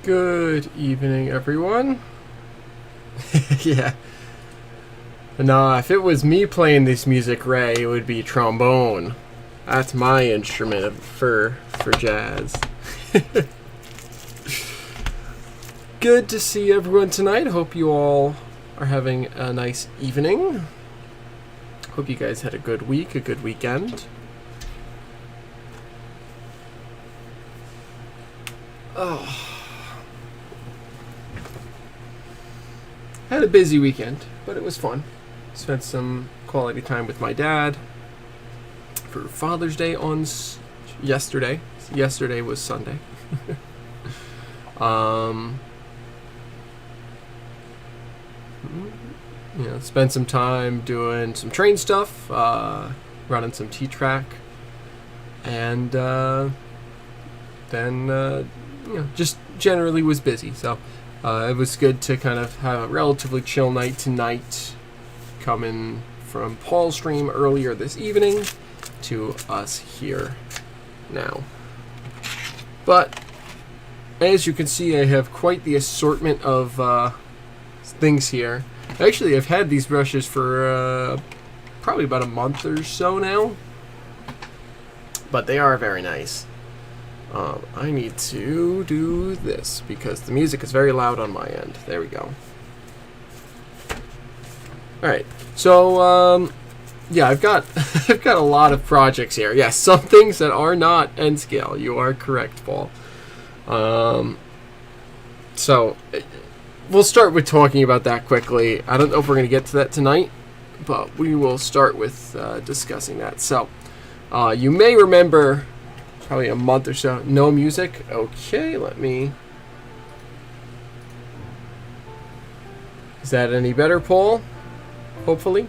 Good evening, everyone. Yeah. Nah, if it was me playing this music, Ray, it would be trombone. That's my instrument for jazz. Good to see everyone tonight. Hope you all are having a nice evening. Hope you guys had a good week, a good weekend. Oh. Had a busy weekend, but it was fun. Spent some quality time with my dad for Father's Day on yesterday. Yesterday was Sunday. Spent some time doing some train stuff, running some T-track, and then just generally was busy. So it was good to kind of have a relatively chill night tonight, coming from Paul's stream earlier this evening to us here now. But as you can see, I have quite the assortment of things here. Actually, I've had these brushes for probably about a month or so now, but they are very nice. I need to do this because the music is very loud on my end. There we go. Alright, so yeah, I've got I've got a lot of projects here. Yes, some things that are not N scale. You are correct, Paul. So we'll start with talking about that quickly. I don't know if we're going to get to that tonight, but we will start with discussing that. So you may remember probably a month or so, no music. Okay, let me... Is that any better, Paul? Hopefully.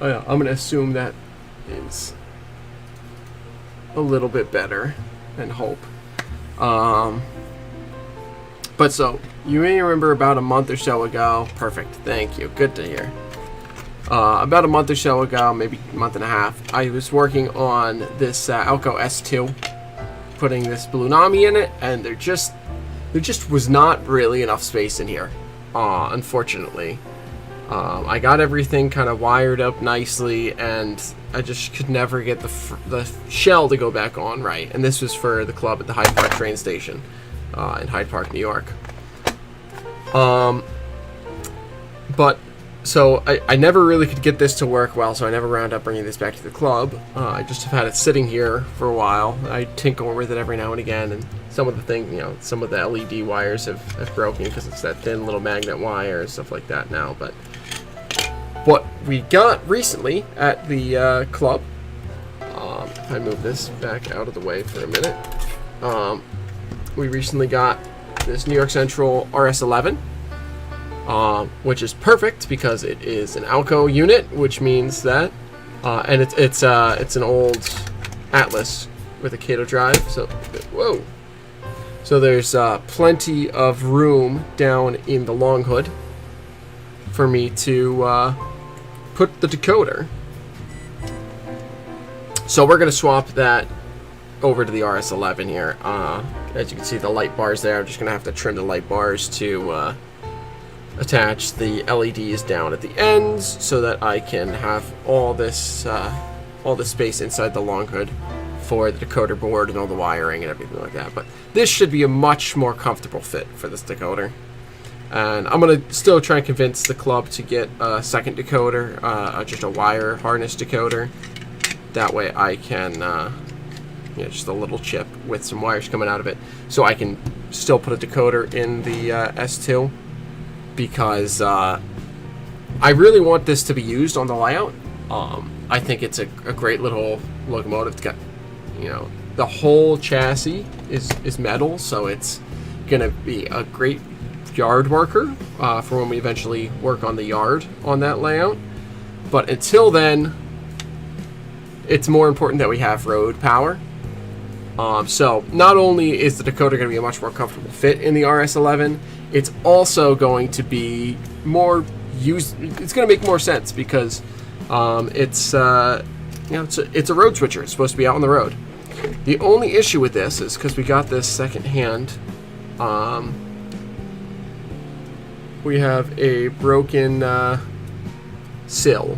Oh yeah, I'm going to assume that is a little bit better and hope. But so, you may remember about a month or so ago. Perfect, thank you, good to hear. About a month or so ago, maybe a month and a half, I was working on this Alco S2, putting this Blue Nami in it, and there just was not really enough space in here, unfortunately. I got everything kind of wired up nicely, and I just could never get the shell to go back on right. And this was for the club at the Hyde Park train station in Hyde Park, New York. But so I never really could get this to work well, so I never wound up bringing this back to the club. I just have had it sitting here for a while. I tinker with it every now and again, and some of the things, some of the LED wires have broken because it's that thin little magnet wire and stuff like that now. But what we got recently at the club, if I move this back out of the way for a minute, we recently got this New York Central RS11. Which is perfect because it is an Alco unit, which means that, and it's an old Atlas with a Kato drive. So, whoa! So there's plenty of room down in the long hood for me to put the decoder. So we're gonna swap that over to the RS11 here. As you can see, the light bars there. I'm just gonna have to trim the light bars to attach the LEDs down at the ends so that I can have all this space inside the long hood for the decoder board and all the wiring and everything like that. But this should be a much more comfortable fit for this decoder. And I'm going to still try and convince the club to get a second decoder, just a wire harness decoder. That way I can, just a little chip with some wires coming out of it, so I can still put a decoder in the S2. Because I really want this to be used on the layout. I think it's a great little locomotive. It's got, the whole chassis is metal, so it's gonna be a great yard worker for when we eventually work on the yard on that layout. But until then, it's more important that we have road power. So not only is the decoder going to be a much more comfortable fit in the RS11, it's also going to be more used. It's going to make more sense because it's a road switcher. It's supposed to be out on the road. The only issue with this is because we got this second-hand We have a broken sill.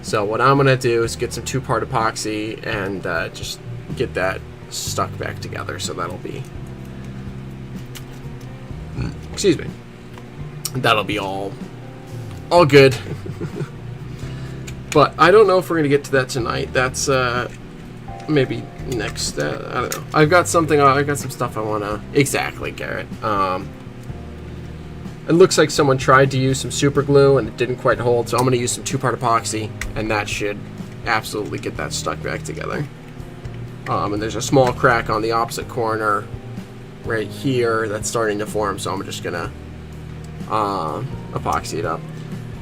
So what I'm going to do is get some 2-part epoxy and just get that stuck back together. So that'll be... Excuse me. That'll be all good. But I don't know if we're going to get to that tonight. That's maybe next... I don't know. I've got some stuff I want to... Exactly, Garrett. It looks like someone tried to use some super glue and it didn't quite hold, so I'm going to use some 2-part epoxy, and that should absolutely get that stuck back together. And there's a small crack on the opposite corner right here that's starting to form, so I'm just going to epoxy it up.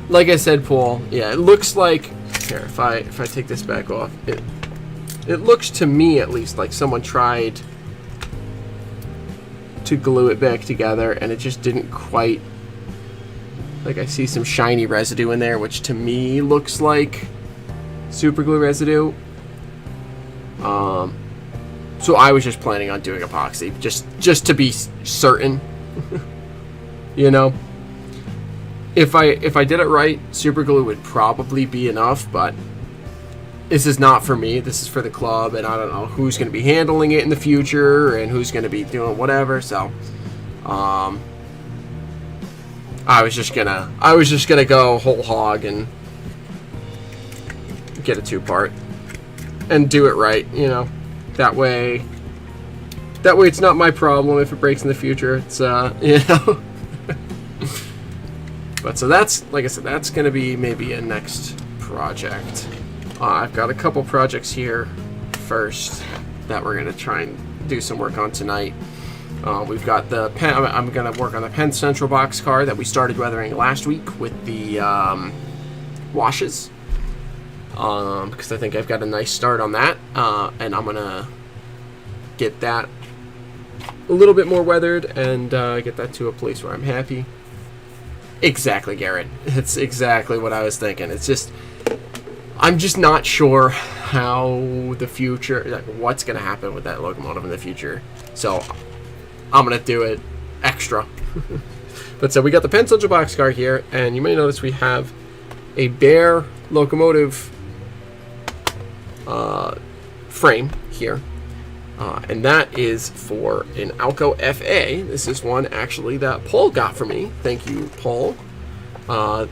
Like I said, Paul, yeah, it looks like... Here, if I take this back off, it looks to me, at least, like someone tried to glue it back together, and it just didn't quite... Like, I see some shiny residue in there, which to me looks like super glue residue. So I was just planning on doing epoxy, just to be certain. You know, if I did it right, super glue would probably be enough, but this is not for me. This is for the club, and I don't know who's going to be handling it in the future and who's going to be doing whatever. So, I was just gonna go whole hog and get a 2-part and do it right, you know. That way it's not my problem if it breaks in the future. It's you know. But so that's, like I said, that's gonna be maybe a next project. I've got a couple projects here first that we're gonna try and do some work on tonight. We've got the pen. I'm going to work on the Penn Central boxcar that we started weathering last week with the washes, because I think I've got a nice start on that, and I'm going to get that a little bit more weathered and get that to a place where I'm happy. Exactly, Garrett. It's exactly what I was thinking. It's just, I'm just not sure how the future, like, what's going to happen with that locomotive in the future. So I'm going to do it extra. But so we got the Penn Central boxcar here, and you may notice we have a bare locomotive frame here. And that is for an Alco FA. This is one actually that Paul got for me. Thank you, Paul. Bought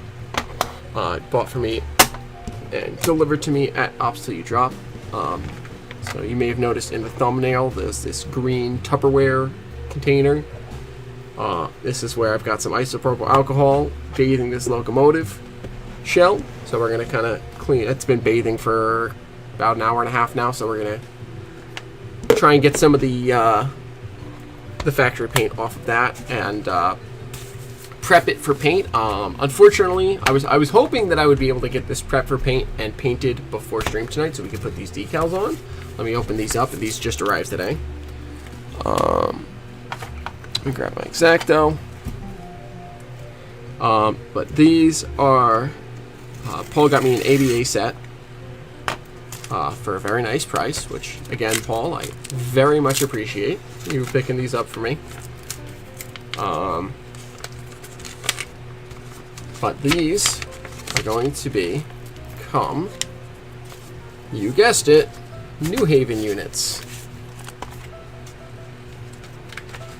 for me and delivered to me at Ops Till You Drop. So you may have noticed in the thumbnail there's this green Tupperware container. This is where I've got some isopropyl alcohol bathing this locomotive shell. So we're going to kind of clean. It's been bathing for about an hour and a half now, so we're going to try and get some of the factory paint off of that and prep it for paint. Unfortunately, I was hoping that I would be able to get this prep for paint and painted before stream tonight, so we could put these decals on. Let me open these up, and these just arrived today. Let me grab my X-Acto. But these are, Paul got me an ABA set for a very nice price, which, again, Paul, I very much appreciate you picking these up for me. But these are going to become, you guessed it, New Haven units.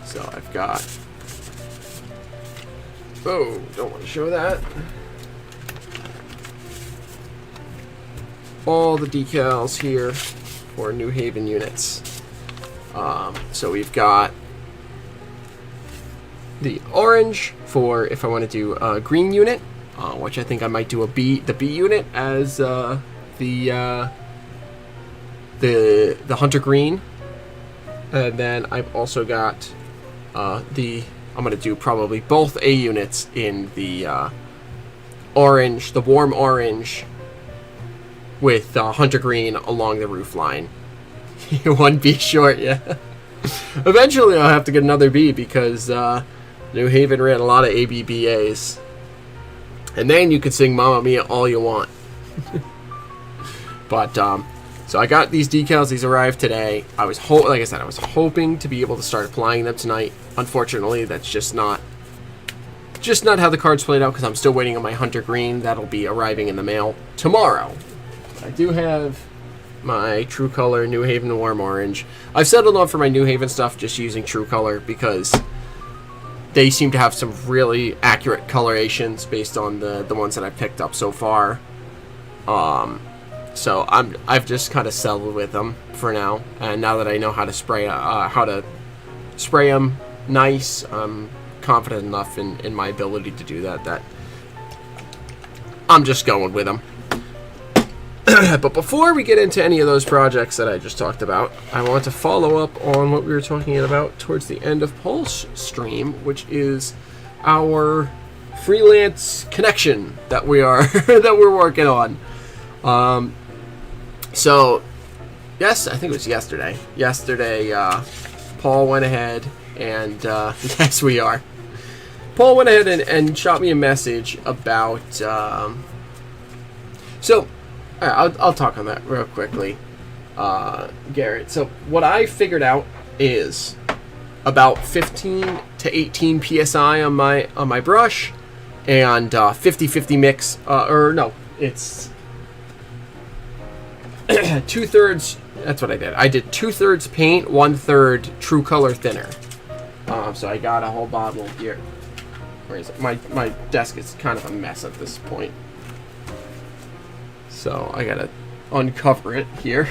So I've got, oh, don't want to show that. All the decals here for New Haven units. So we've got the orange for if I want to do a green unit, which I think I might do the B unit as the hunter green, and then I've also got I'm going to do probably both A units in the orange, the warm orange, with hunter green along the roof line. One B short, yeah. Eventually I'll have to get another B because New Haven ran a lot of ABBAs. And then you can sing Mamma Mia all you want. But, So I got these decals. These arrived today. Like I said, I was hoping to be able to start applying them tonight. Unfortunately, that's just not how the cards played out, because I'm still waiting on my Hunter Green. That'll be arriving in the mail tomorrow. I do have my True Color New Haven Warm Orange. I've settled on for my New Haven stuff just using True Color because they seem to have some really accurate colorations based on the ones that I've picked up so far. So I've just kind of settled with them for now, and now that I know how to spray them nice, I'm confident enough in my ability to do that I'm just going with them. But before we get into any of those projects that I just talked about, I want to follow up on what we were talking about towards the end of Paul's stream, which is our freelance connection that we're working on. So yes, I think it was yesterday. Paul went ahead and yes, we are. Paul went ahead and shot me a message about. I'll talk on that real quickly, Garrett. So what I figured out is about 15 to 18 psi on my brush, and 50-50 mix. It's 2/3. That's what I did. I did 2/3 paint, 1/3 True Color thinner. So I got a whole bottle here. Where is it? My desk is kind of a mess at this point. So I gotta uncover it here.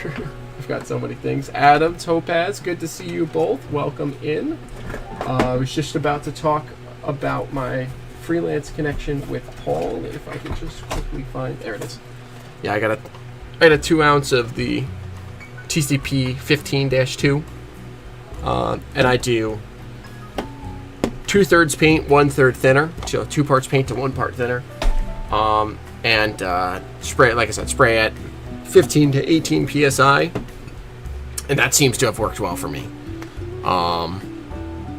I've got so many things. Adam, Topaz, good to see you both. Welcome in. I was just about to talk about my freelance connection with Paul. If I can just quickly find, there it is. Yeah, I got a 2 ounce of the TCP 15-2, and I do 2/3 paint, 1/3 thinner. So 2 parts paint to 1 part thinner. And spray it, like I said, spray at 15 to 18 psi, and that seems to have worked well for me.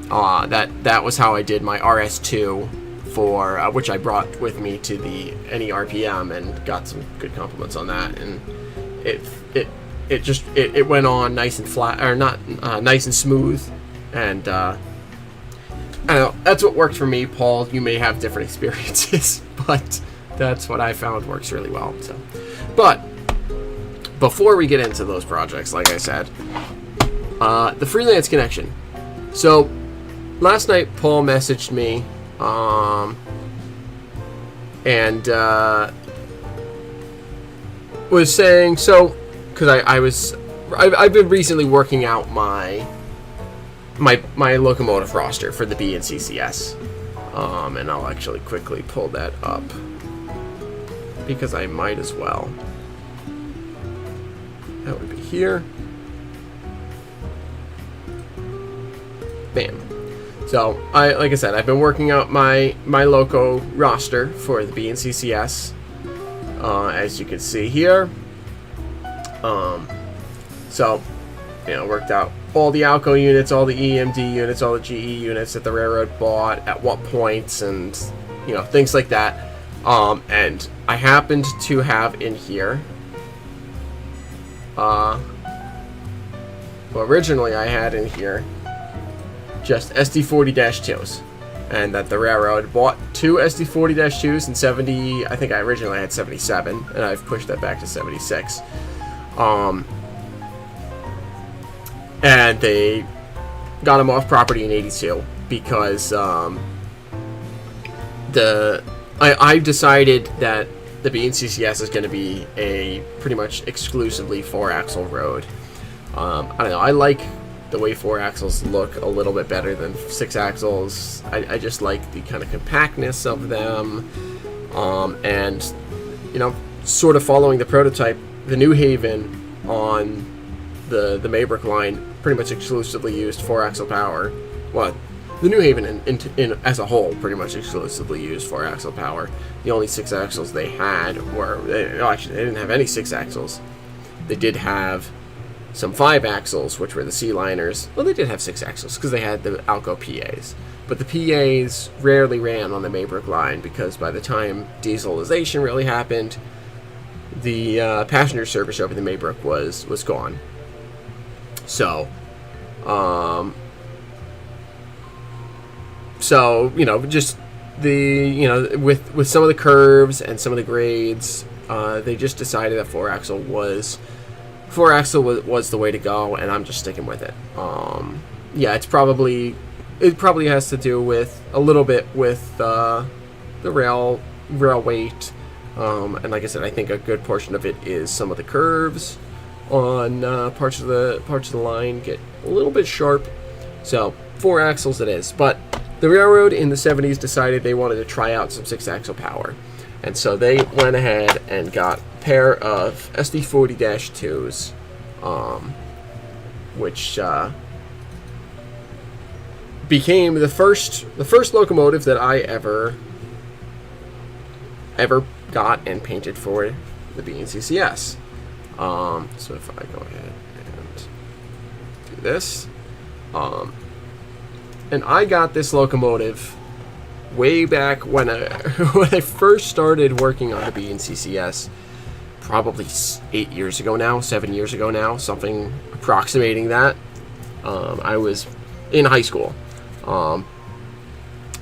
That was how I did my RS2 for which I brought with me to the NERPM and got some good compliments on that, and it went on nice and flat, or not nice and smooth, and I don't know, that's what worked for me. Paul, you may have different experiences, but that's what I found works really well. So, but before we get into those projects, like I said, the freelance connection. So last night Paul messaged me, and was saying, so because I've been recently working out my locomotive roster for the B and CCS, and I'll actually quickly pull that up, because I might as well. That would be here. Bam. So, like I said, I've been working out my loco roster for the B and CCS, as you can see here. So, worked out all the Alco units, all the EMD units, all the GE units that the railroad bought, at what points, and things like that. And I happened to have in here, well, originally I had in here just SD40-2s, and that the railroad bought 2 SD40-2s and 70, I think I originally had 77, and I've pushed that back to 76. And they got them off property in 82 because I decided that the B and CCS is going to be a pretty much exclusively 4-axle road. I don't know, I like the way 4 axles look a little bit better than 6 axles. I just like the kind of compactness of them, and sort of following the prototype. The New Haven on the Maybrick line pretty much exclusively used 4-axle power. Well, the New Haven in as a whole pretty much exclusively used 4-axle power. The only 6 axles they had were, actually they didn't have any 6 axles. They did have some 5 axles, which were the C-liners. Well, they did have 6 axles because they had the Alco PAs. But the PAs rarely ran on the Maybrick line because by the time dieselization really happened, the passenger service over the Maybrook was gone. So, just with some of the curves and some of the grades, they just decided that 4-axle was the way to go, and I'm just sticking with it. It probably has to do with a little bit with the rail weight, and like I said, I think a good portion of it is some of the curves on parts of the line get a little bit sharp. So 4 axles it is, but the railroad in the 70s decided they wanted to try out some 6-axle power, and so they went ahead and got a pair of SD40-2s, which became the first locomotive that I ever got and painted for the BNCCS. So if I go ahead and do this, and I got this locomotive way back when I first started working on the BNCCS, probably 7 years ago now, something approximating that. I was in high school,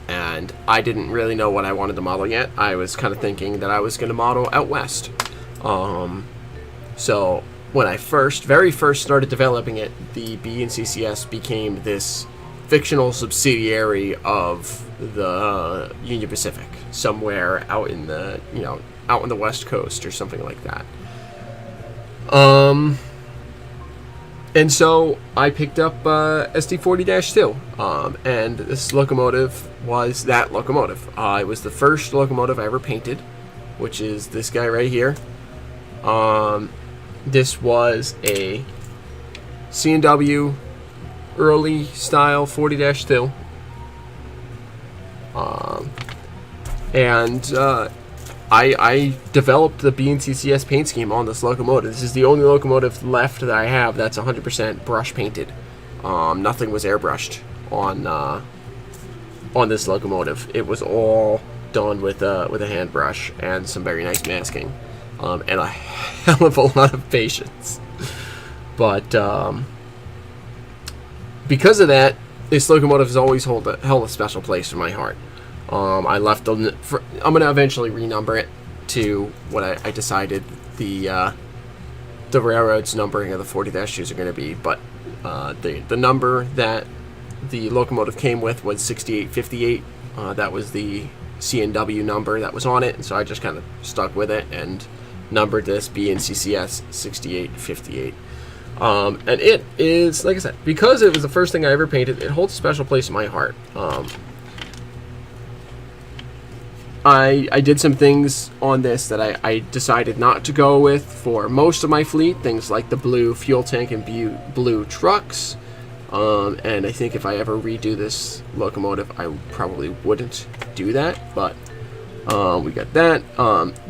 and I didn't really know what I wanted to model yet. I was kind of thinking that I was going to model out west. So when I very first started developing it, the BNCCS became this fictional subsidiary of the Union Pacific, somewhere out in the West Coast or something like that. And so I picked up SD40-2, and this locomotive was that locomotive. It was the first locomotive I ever painted, which is this guy right here. This was a C&W early style 40-2, and I developed the BNCCS paint scheme on this locomotive. This is the only locomotive left that I have that's 100% brush painted. Nothing was airbrushed on this locomotive. It was all done with a hand brush and some very nice masking, and a hell of a lot of patience. But because of that, this locomotive has always held a special place in my heart. I'm going to eventually renumber it to what I decided the railroad's numbering of the 40-2s are going to be, but the number that the locomotive came with was 6858. That was the C&W number that was on it, and so I just kind of stuck with it and numbered this BNCCS 6858. And it is, like I said, because it was the first thing I ever painted, it holds a special place in my heart. I did some things on this that I decided not to go with for most of my fleet, things like the blue fuel tank and blue trucks. And I think if I ever redo this locomotive, I probably wouldn't do that, but we got that.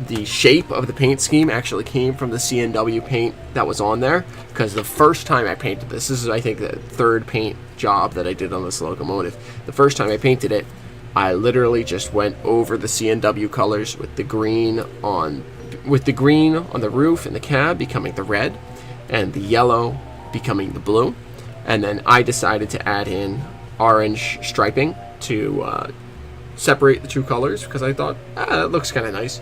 The shape of the paint scheme actually came from the C&W paint that was on there, because the first time I painted this is, I think, the third paint job that I did on this locomotive. The first time I painted it, I literally just went over the C&W colors with the green on the roof and the cab becoming the red, and the yellow becoming the blue. And then I decided to add in orange striping to separate the two colors, because I thought, that looks kind of nice.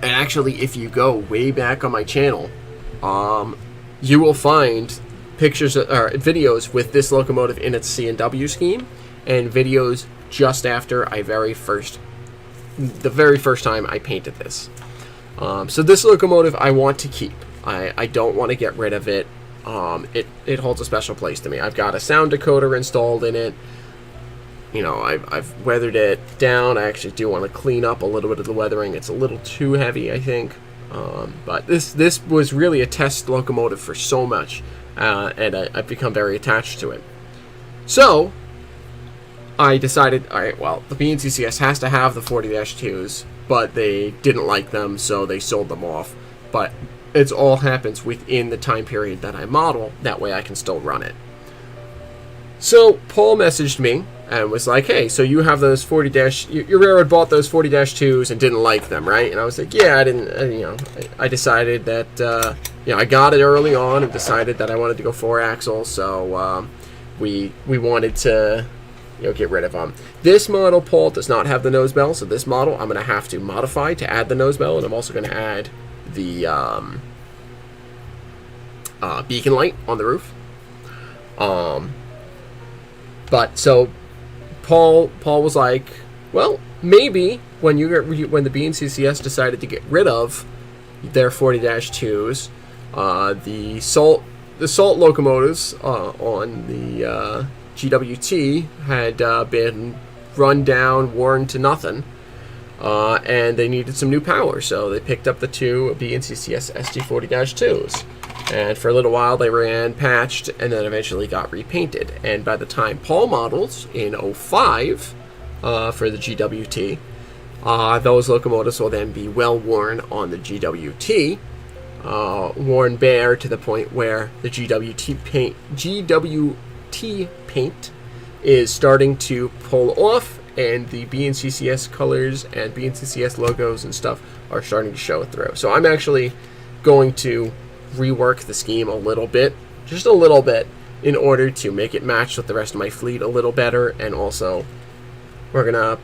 And actually, if you go way back on my channel, you will find pictures or videos with this locomotive in its C&W scheme, and videos just after the very first time I painted this. So this locomotive I want to keep. I don't want to get rid of it. It holds a special place to me. I've got a sound decoder installed in it. I've weathered it down. I actually do want to clean up a little bit of the weathering. It's a little too heavy, I think. But this was really a test locomotive for so much, and I've become very attached to it. So I decided, all right, well, the BNCCS has to have the 40-2s, but they didn't like them, so they sold them off. But it all happens within the time period that I model. That way I can still run it. So Paul messaged me and was like, hey, so you have those 40 your railroad bought those 40-2s and didn't like them, right? And I was like, yeah, I didn't, I decided that, I got it early on and decided that I wanted to go 4-axle, so we wanted to, get rid of them. This model, Paul, does not have the nose bell, so this model I'm going to have to modify to add the nose bell, and I'm also going to add the beacon light on the roof. But so Paul was like, well, maybe when the BNCCS decided to get rid of their 40-2s, the salt locomotives on the GWT had been run down, worn to nothing, and they needed some new power, so they picked up the 2 BNCCS SD40-2s. And for a little while they ran patched and then eventually got repainted. And by the time Paul models in 05 for the GWT, those locomotives will then be well worn on the GWT, worn bare to the point where the GWT paint is starting to pull off, and the BNCCS colors and BNCCS logos and stuff are starting to show through. So I'm actually going to rework the scheme a little bit, just a little bit, in order to make it match with the rest of my fleet a little better. And also we're gonna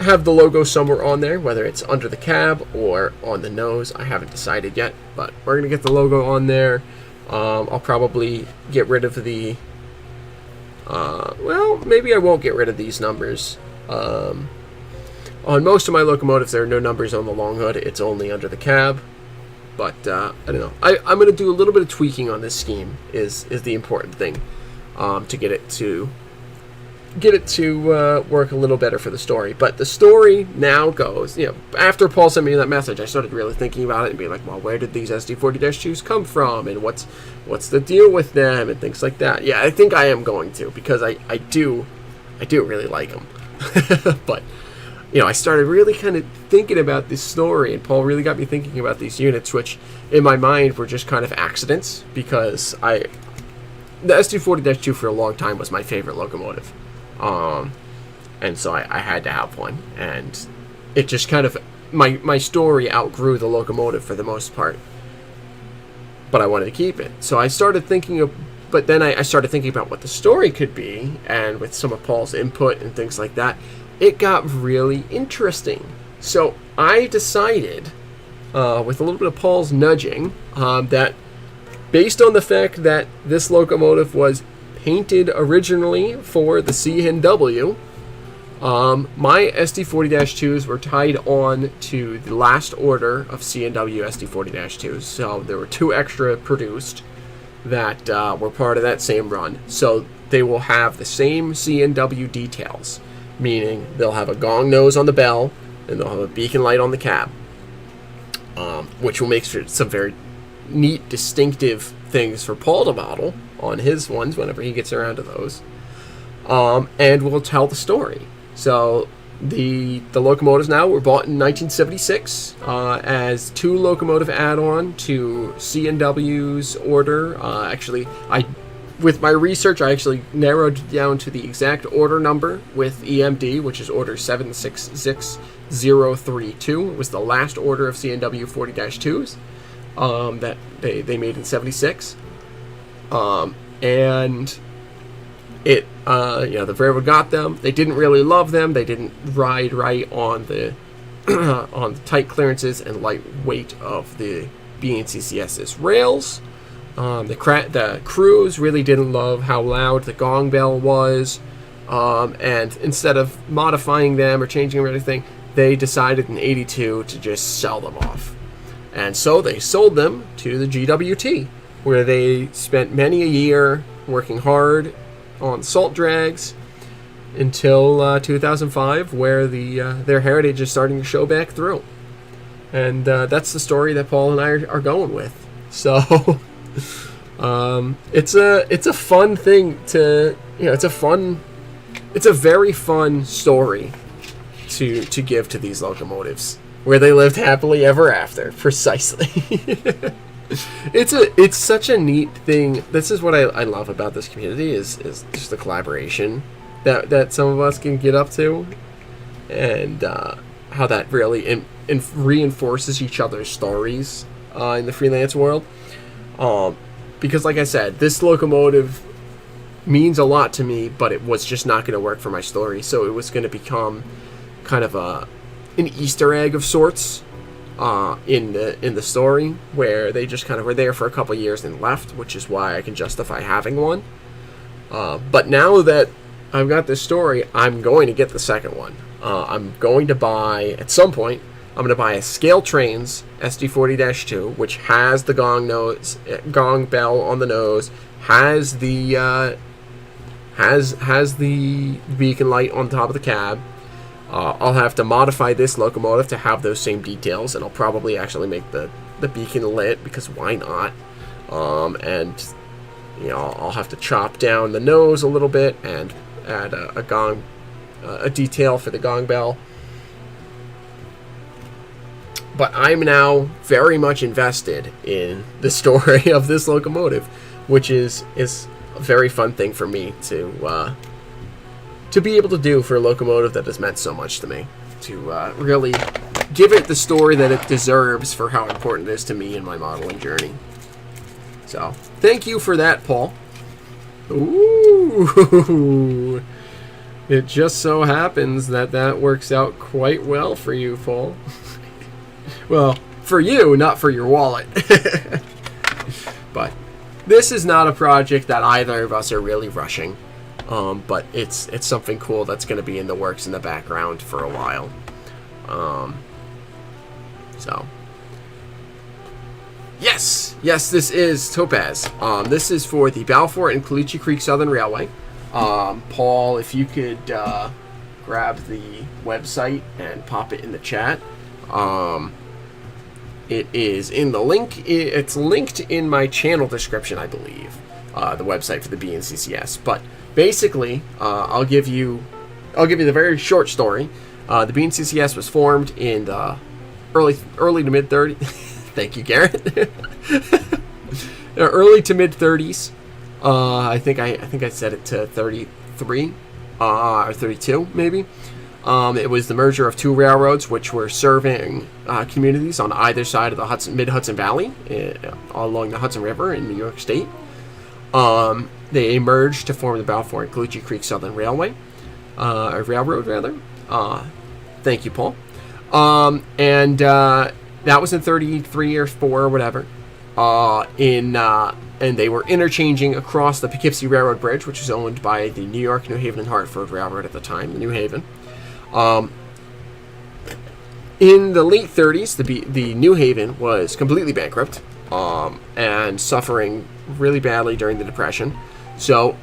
have the logo somewhere on there, whether it's under the cab or on the nose. I haven't decided yet, but we're gonna get the logo on there. I'll probably get rid of the well, maybe I won't get rid of these numbers. On most of my locomotives there are no numbers on the long hood, it's only under the cab. But I don't know. I'm going to do a little bit of tweaking on this scheme. Is the important thing, to get it to work a little better for the story. But the story now goes, after Paul sent me that message, I started really thinking about it and being like, well, where did these SD40-2s come from, and what's the deal with them, and things like that. Yeah, I think I am going to, because I do really like them. But I started really kind of thinking about this story, and Paul really got me thinking about these units, which in my mind were just kind of accidents, because the SD40-2 for a long time was my favorite locomotive. And so I had to have one, and it just kind of, my story outgrew the locomotive for the most part, but I wanted to keep it. So I started thinking of, but then I started thinking about what the story could be, and with some of Paul's input and things like that, it got really interesting. So I decided, with a little bit of Paul's nudging, that based on the fact that this locomotive was painted originally for the CNW, my SD40-2s were tied on to the last order of CNW SD40-2s. So there were 2 extra produced that were part of that same run. So they will have the same CNW details, meaning they'll have a gong nose on the bell and they'll have a beacon light on the cab, which will make some very neat, distinctive things for Paul to model on his ones whenever he gets around to those, and will tell the story. So the locomotives now were bought in 1976 as 2 locomotive add-on to CNW's order. Actually, with my research, I actually narrowed down to the exact order number with EMD, which is order 766032. It was the last order of CNW 40-2s that they made in 76. And it, the railroad got them. They didn't really love them. They didn't ride right on the on the tight clearances and light weight of the BNCCS's rails. The crews really didn't love how loud the gong bell was, and instead of modifying them or changing them or anything, they decided in '82 to just sell them off. And so they sold them to the GWT, where they spent many a year working hard on salt drags until 2005, where their heritage is starting to show back through. And that's the story that Paul and I are going with. So it's a fun thing to, it's a very fun story to give to these locomotives, where they lived happily ever after. Precisely. It's such a neat thing. This is what I love about this community is just the collaboration that some of us can get up to, and how that really reinforces each other's stories in the freelance world. Because like I said, this locomotive means a lot to me, but it was just not going to work for my story. So it was going to become kind of an Easter egg of sorts in the story, where they just kind of were there for a couple years and left, which is why I can justify having one. But now that I've got this story, I'm going to get the second one. I'm going to buy, at some point, I'm going to buy a Scale Trains SD40-2, which has the gong bell on the nose, has the has the beacon light on top of the cab. I'll have to modify this locomotive to have those same details, and I'll probably actually make the beacon lit, because why not? And I'll have to chop down the nose a little bit and add a gong, a detail for the gong bell. But I'm now very much invested in the story of this locomotive, which is a very fun thing for me to be able to do for a locomotive that has meant so much to me. To really give it the story that it deserves for how important it is to me in my modeling journey. So, thank you for that, Paul. Ooh! It just so happens that works out quite well for you, Paul. Well, for you, not for your wallet. But this is not a project that either of us are really rushing. But it's something cool that's going to be in the works in the background for a while. So, yes, this is Topaz. This is for the Balfour and Calucci Creek Southern Railway. Paul, if you could grab the website and pop it in the chat. It is in the link. It's linked in my channel description, I believe. The website for the BNCCS. But basically, I'll give you the very short story. The BNCCS was formed in the early to mid 30s. Thank you, Garrett. Early to mid 30s. I think I said it to 33 or 32 maybe. It was the merger of two railroads, which were serving communities on either side of the Mid-Hudson Valley, along the Hudson River in New York State. They merged to form the Balfour and Calucci Creek Southern Railway, or Railroad, rather. Thank you, Paul. And that was in 33 or 4 or whatever. And they were interchanging across the Poughkeepsie Railroad Bridge, which was owned by the New York, New Haven, and Hartford Railroad at the time, the New Haven. In the late 30s, the New Haven was completely bankrupt and suffering really badly during the Depression. So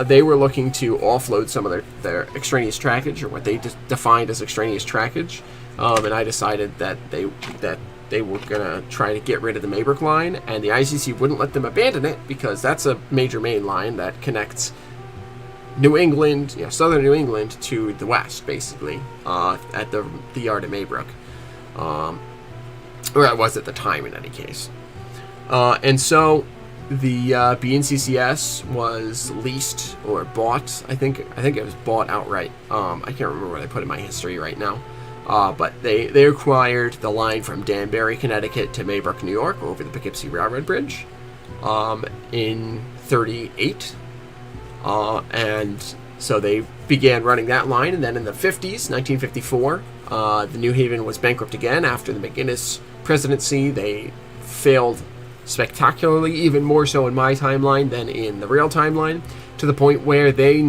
they were looking to offload some of their extraneous trackage, or what they defined as extraneous trackage. And I decided that they were going to try to get rid of the Maybrook line, and the ICC wouldn't let them abandon it, because that's a major main line that connects New England, southern New England, to the west, basically, at the yard at Maybrook. Or it was at the time, in any case. And so the BNCCS was leased or bought. I think it was bought outright. I can't remember where they put in my history right now. But they acquired the line from Danbury, Connecticut to Maybrook, New York, over the Poughkeepsie Railroad Bridge in 1938. And so they began running that line, and then in the 50s, 1954, the New Haven was bankrupt again after the McGinnis presidency. They failed spectacularly, even more so in my timeline than in the real timeline, to the point where they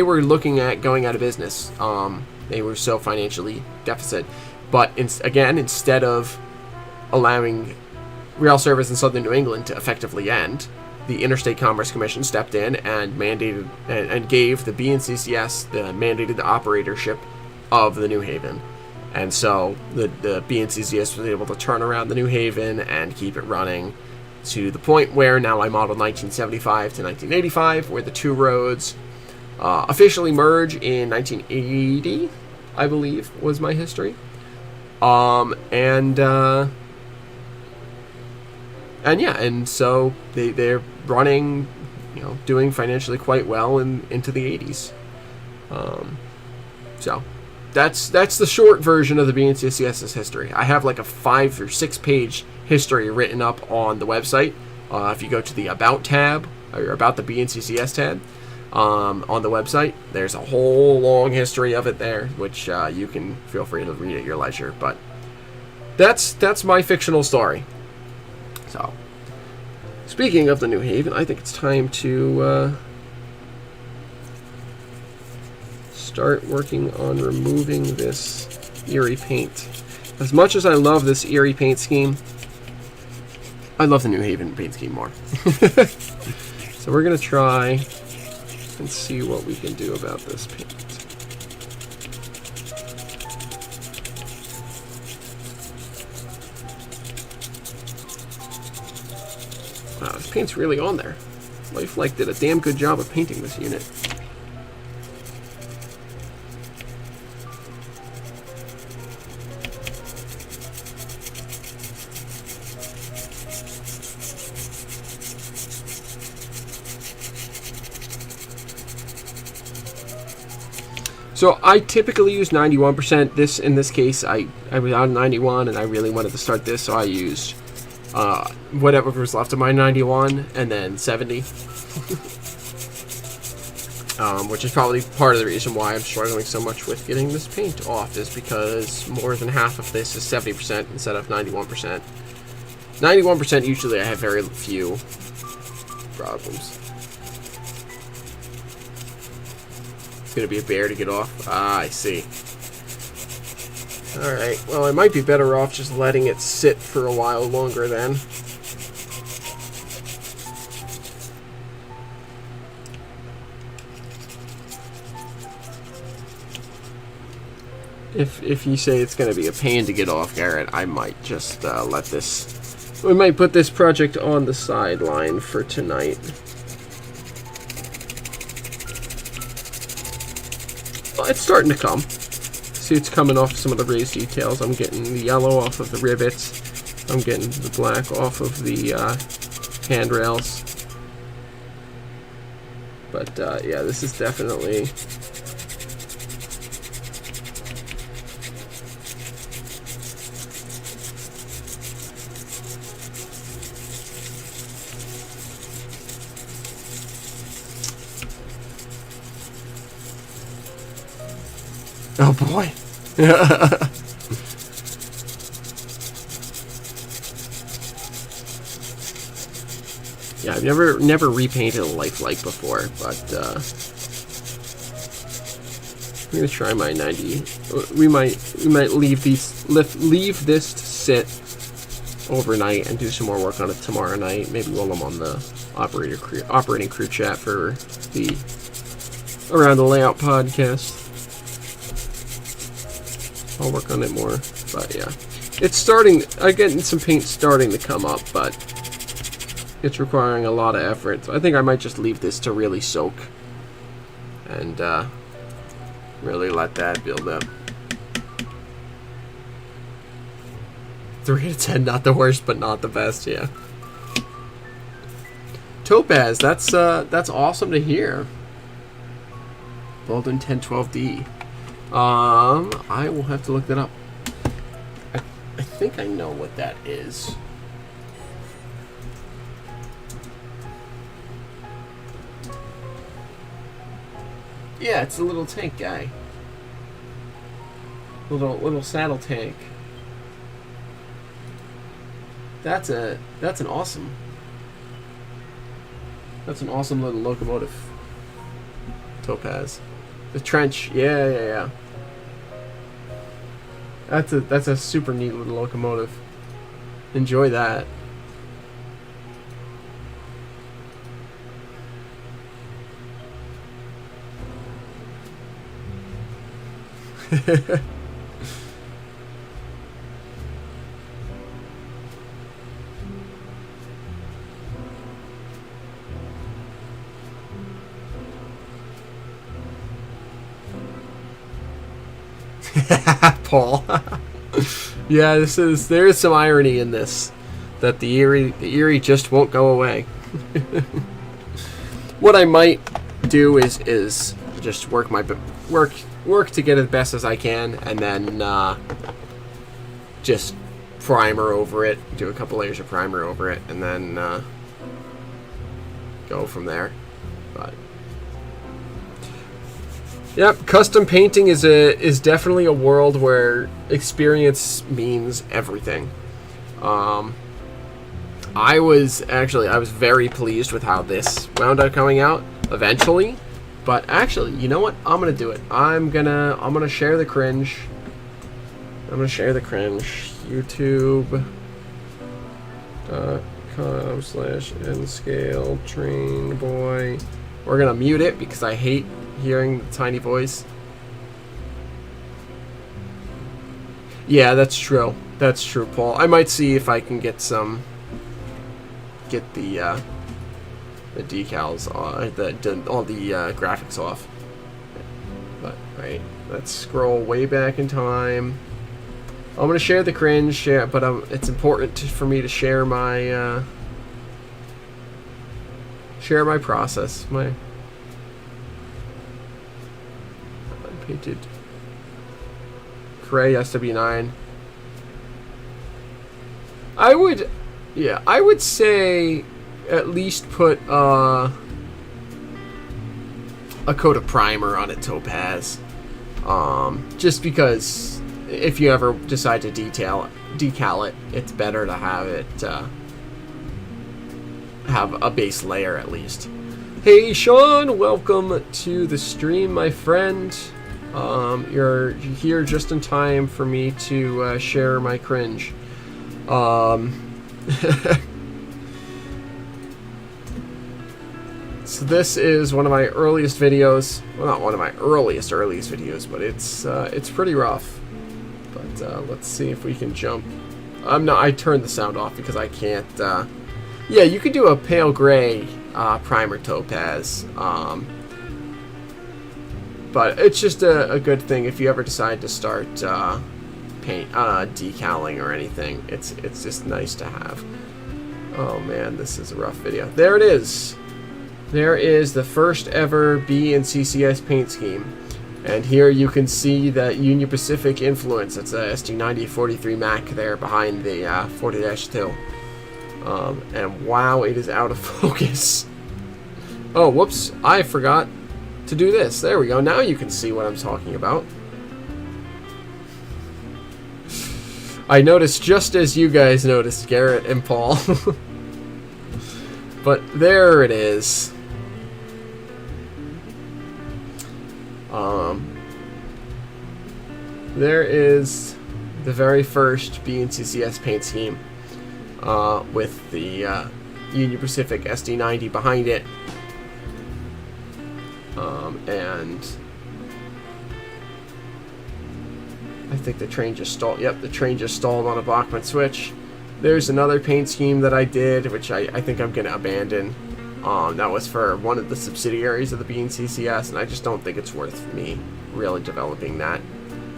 were looking at going out of business. They were so financially deficit. But instead of allowing rail service in southern New England to effectively end, the Interstate Commerce Commission stepped in and mandated and gave the BNCCS the mandated operatorship of the New Haven. And so the BNCCS was able to turn around the New Haven and keep it running to the point where now I modeled 1975 to 1985, where the two roads officially merge in 1980, I believe, was my history. And And yeah, and so they're running, doing financially quite well into the 80s. So that's the short version of the BNCCS's history. I have like a 5 or 6 page history written up on the website. If you go to the About tab, or About the BNCCS tab, on the website, there's a whole long history of it there, which you can feel free to read at your leisure. But that's my fictional story. So, speaking of the New Haven, I think it's time to start working on removing this Erie paint. As much as I love this Erie paint scheme, I love the New Haven paint scheme more. So we're going to try and see what we can do about this paint. Wow, this paint's really on there. Lifelike did a damn good job of painting this unit. So I typically use 91%. In this case, I was on 91 and I really wanted to start this, so I used whatever was left of my 91 and then 70. Which is probably part of the reason why I'm struggling so much with getting this paint off, is because more than half of this is 70% instead of 91%. 91% usually I have very few problems. It's going to be a bear to get off. Ah, I see. Alright, well, I might be better off just letting it sit for a while longer then. If you say it's going to be a pain to get off, Garrett, I might just let this... We might put this project on the sideline for tonight. Well, it's starting to come. See, it's coming off some of the raised details. I'm getting the yellow off of the rivets. I'm getting the black off of the handrails. But yeah, this is definitely... Oh boy. Yeah, I've never repainted a lifelike before, but I'm gonna try my 90. We might leave this to sit overnight and do some more work on it tomorrow night. Maybe while I'm on the operating crew chat for the Around the Layout podcast. I'll work on it more, but yeah, it's starting. I'm getting some paint starting to come up, but it's requiring a lot of effort. So I think I might just leave this to really soak and really let that build up. 3 to 10, not the worst, but not the best. Yeah. Topaz, that's awesome to hear. Bolden 1012D. I will have to look that up. I think I know what that is. Yeah, it's a little tank guy. Little saddle tank. That's an awesome little locomotive. Topaz. The trench, yeah. That's a super neat little locomotive. Enjoy that. Paul. Yeah, there is some irony in this. that the Erie just won't go away. What I might do is just work to get as best as I can, and then just primer over it, do a couple layers of primer over it, and then go from there. But yep, custom painting is definitely a world where experience means everything. I was very pleased with how this wound up coming out eventually, but actually, you know what? I'm gonna do it. I'm gonna share the cringe. I'm gonna share the cringe. YouTube.com/nscale train boy. We're gonna mute it because I hate hearing the tiny voice. Yeah, that's true. That's true, Paul. I might see if I can get the decals, all the graphics off. But right, let's scroll way back in time. I'm gonna share the cringe, but it's important for me to share my process, my unpainted Cray SW9. I would say at least put a coat of primer on it, Topaz. Just because if you ever decide to decal it, it's better to have it have a base layer at least. Hey Sean, welcome to the stream, my friend. You're here just in time for me to share my cringe. So this is one of my earliest videos. Well, not one of my earliest videos, but it's pretty rough. But let's see if we can jump. I turned the sound off because I can't. Yeah, you could do a pale gray primer Topaz. But it's just a good thing if you ever decide to start decaling or anything. It's just nice to have. Oh man, this is a rough video. There it is. There is the first ever B and CCS paint scheme. And here you can see that Union Pacific influence. It's a ST9043 Mac there behind the 40-2. And wow, it is out of focus. Oh, whoops, I forgot to do this. There we go. Now you can see what I'm talking about. I noticed just as you guys noticed, Garrett and Paul. But there it is. There is the very first B and CCS paint scheme with the Union Pacific SD90 behind it. And I think the train just stalled. Yep, the train just stalled on a Bachmann switch. There's another paint scheme that I did, which I think I'm going to abandon. That was for one of the subsidiaries of the B and CCS, and I just don't think it's worth me really developing that.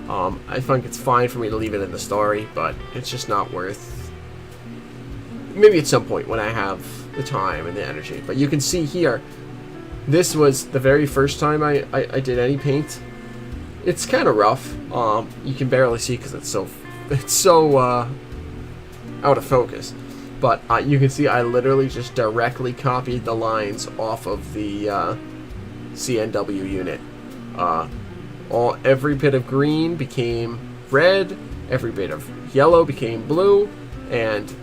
I think it's fine for me to leave it in the story, but it's just not worth. Maybe at some point when I have the time and the energy. But you can see here, this was the very first time I did any paint. It's kind of rough. You can barely see because it's so out of focus. But you can see I literally just directly copied the lines off of the CNW unit. Every bit of green became red, every bit of yellow became blue, and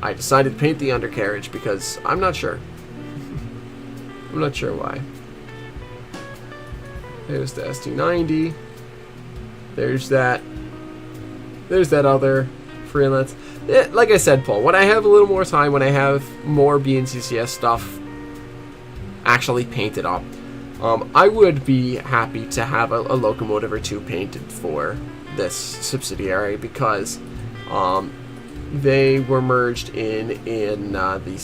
I decided to paint the undercarriage because I'm not sure. I'm not sure why. There's the SD90. There's that other freelance. Like I said, Paul, when I have a little more time, when I have more BNCCS stuff actually painted up, I would be happy to have a locomotive or two painted for this subsidiary because they were merged in the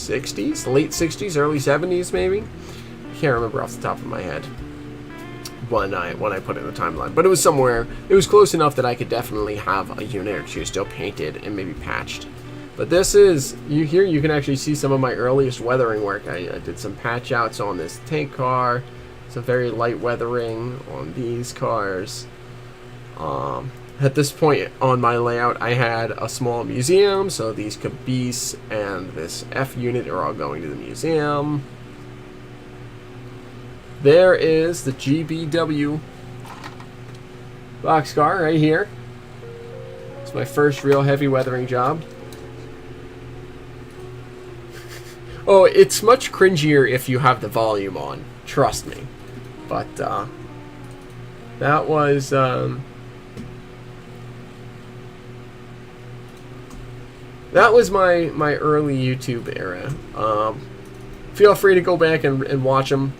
60s, late 60s, early 70s maybe. I can't remember off the top of my head. when I put in the timeline, but it was somewhere. It was close enough that I could definitely have a unit or two still painted and maybe patched. But this is, here you can actually see some of my earliest weathering work. I did some patch outs on this tank car, some very light weathering on these cars. At this point on my layout, I had a small museum, so these Caboose and this F unit are all going to the museum. There is the GBW boxcar right here. It's my first real heavy weathering job. Oh, it's much cringier if you have the volume on, trust me. But that was my early YouTube era. Feel free to go back and watch them.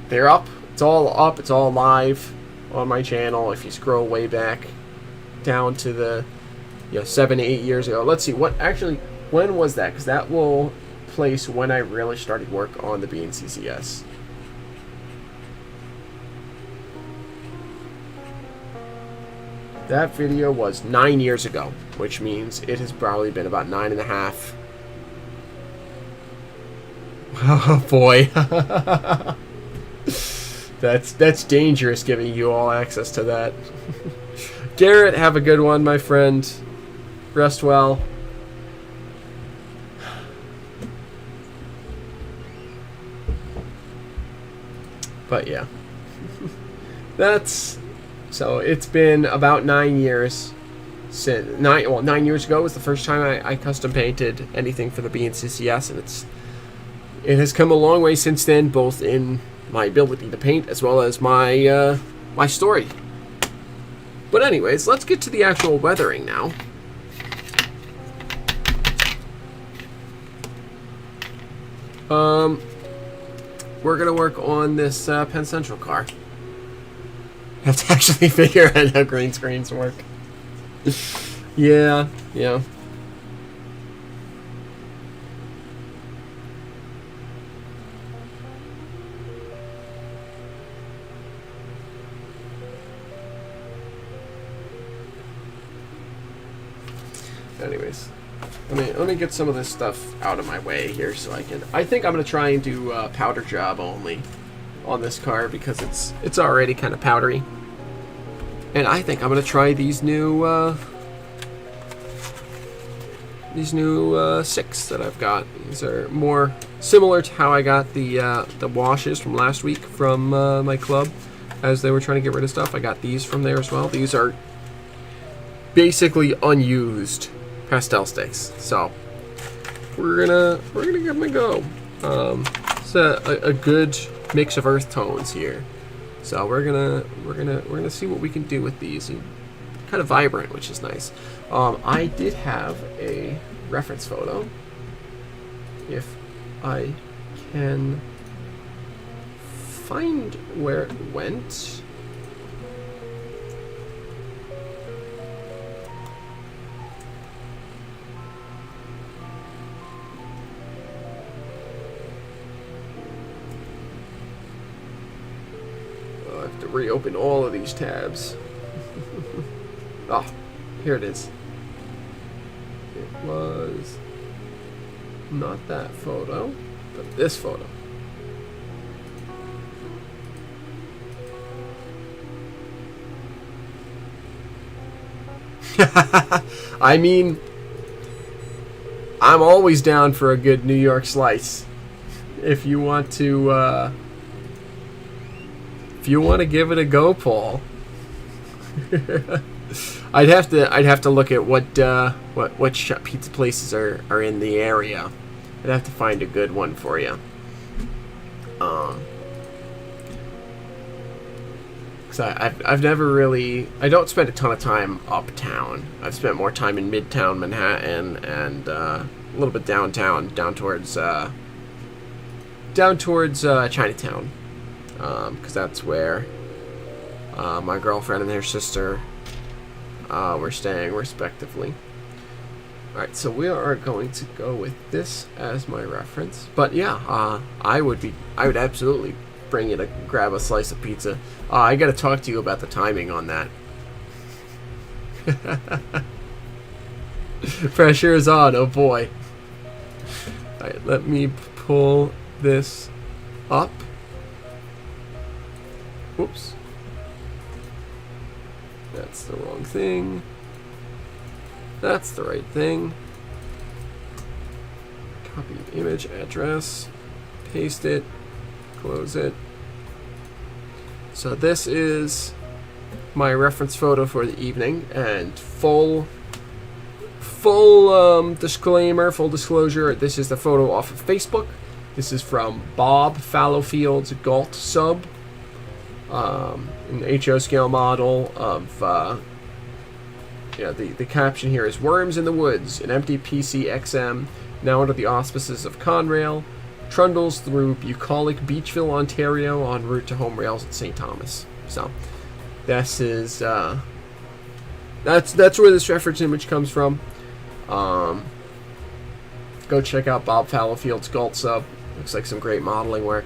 They're up. It's all up. It's all live on my channel. If you scroll way back down to the 7 to 8 years ago. Let's see when was that? Because that will place when I really started work on the BNCCS. That video was 9 years ago, which means it has probably been about 9.5. Oh boy. That's dangerous, giving you all access to that. Garrett, have a good one, my friend. Rest well. But yeah. So it's been about 9 years since 9 years ago was the first time I custom painted anything for the BNCCS, and it has come a long way since then, both in my ability to paint as well as my my story. But anyways, let's get to the actual weathering now. We're gonna work on this Penn Central car. I have to actually figure out how green screens work. Yeah. Anyways, let me get some of this stuff out of my way here so I think I'm gonna try and do powder job only on this car because it's already kind of powdery. And I think I'm gonna try these new 6 that I've got. These are more similar to how I got the washes from last week from my club, as they were trying to get rid of stuff. I got these from there as well. These are basically unused pastel sticks, so we're gonna give them a go. It's a good mix of earth tones here, so we're gonna see what we can do with these. And kind of vibrant, which is nice. I did have a reference photo, if I can find where it went. I have to reopen all of these tabs. Oh, here it is. It was not that photo, but this photo. I mean, I'm always down for a good New York slice. If you want to give it a go, Paul. I'd have to look at what pizza places are in the area. I'd have to find a good one for you. Cause I've never really, I don't spend a ton of time uptown. I've spent more time in Midtown Manhattan and a little bit downtown, down towards Chinatown, because that's where my girlfriend and her sister were staying, respectively. Alright, so we are going to go with this as my reference. But yeah, I would absolutely bring you to grab a slice of pizza. I got to talk to you about the timing on that. Pressure is on. Oh boy. All right, let me pull this up. Whoops. That's the wrong thing. That's the right thing. Copy the image address. Paste it. Close it. So this is my reference photo for the evening, and full disclaimer, full disclosure, this is the photo off of Facebook. This is from Bob Fallowfield's Galt sub, an HO scale model of, the caption here is "Worms in the Woods, an empty PC XM, now under the auspices of Conrail, trundles through bucolic Beachville, Ontario, en route to home rails at St. Thomas." So, this is, that's where this reference image comes from. Go check out Bob Fallowfield's Galt sub. Looks like some great modeling work.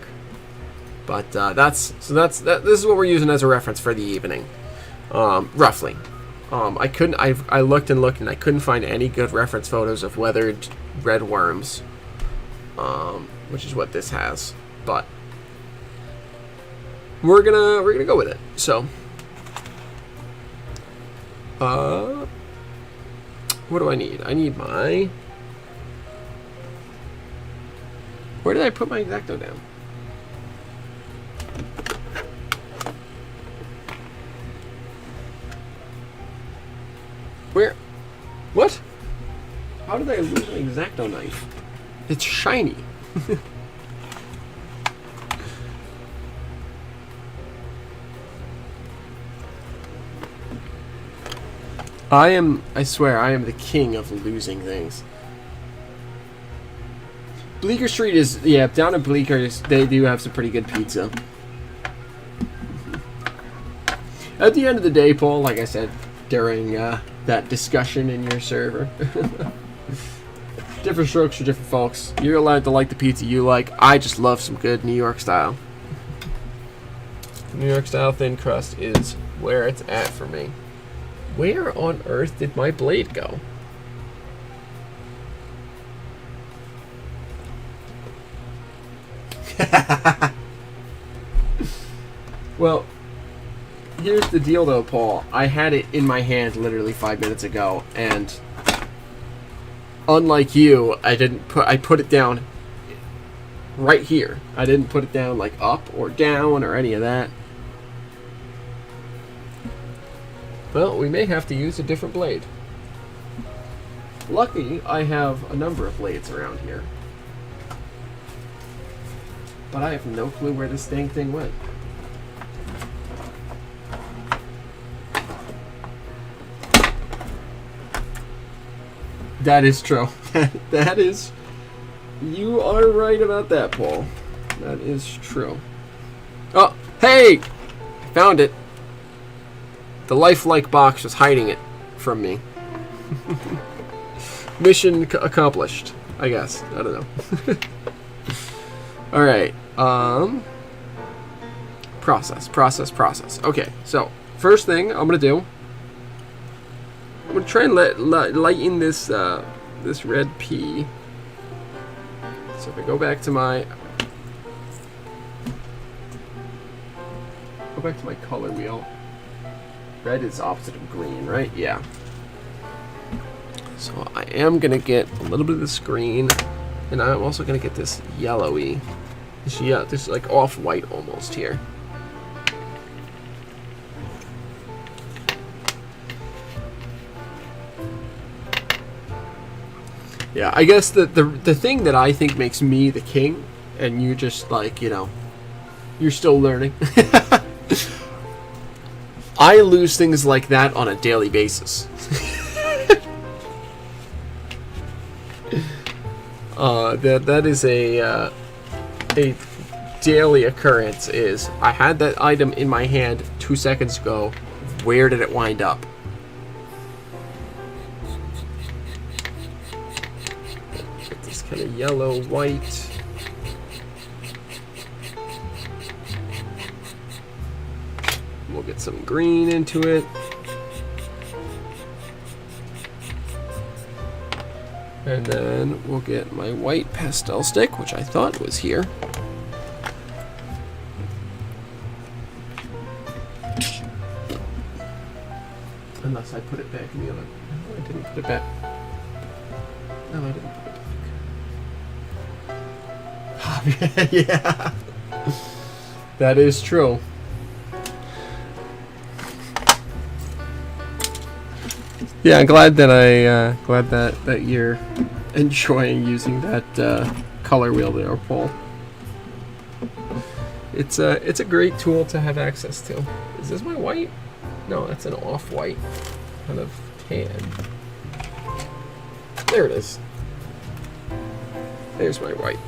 But this is what we're using as a reference for the evening, roughly. I looked and looked and I couldn't find any good reference photos of weathered red worms, which is what this has. But we're gonna go with it. So, what do I need? I need my. Where did I put my X-Acto down? Where? What? How did I lose my X-Acto knife? It's shiny. I swear, I am the king of losing things. Bleecker Street is, yeah, down at Bleecker, they do have some pretty good pizza. At the end of the day, Paul, like I said during that discussion in your server, different strokes for different folks. You're allowed to like the pizza you like. I just love some good New York style. New York style thin crust is where it's at for me. Where on earth did my blade go? Well, here's the deal though, Paul. I had it in my hand literally 5 minutes ago, and unlike you, I put it down right here. I didn't put it down like up or down or any of that. Well, we may have to use a different blade. Lucky, I have a number of blades around here. But I have no clue where this dang thing went. That is true. That is... You are right about that, Paul. That is true. Oh, hey! Found it. The lifelike box was hiding it from me. Mission accomplished, I guess. I don't know. Alright. Process. Okay, so first thing I'm gonna do, I'm gonna try and lighten this this red P. So if I go back to my color wheel, red is opposite of green, right? Yeah. So I am gonna get a little bit of this green, and I'm also gonna get this yellowy, this like off-white almost here. Yeah, I guess the thing that I think makes me the king, and you just like, you know, you're still learning. I lose things like that on a daily basis. That is a daily occurrence. Is I had that item in my hand 2 seconds ago. Where did it wind up? Get this kind of yellow, white. We'll get some green into it. And then we'll get my white pastel stick, which I thought was here. Unless I put it back in the other. No, I didn't put it back. No, I didn't put it back. Yeah. That is true. Yeah, I'm glad that that you're enjoying using that color wheel there, Paul. It's a great tool to have access to. Is this my white? No, that's an off-white kind of tan. There it is. There's my white.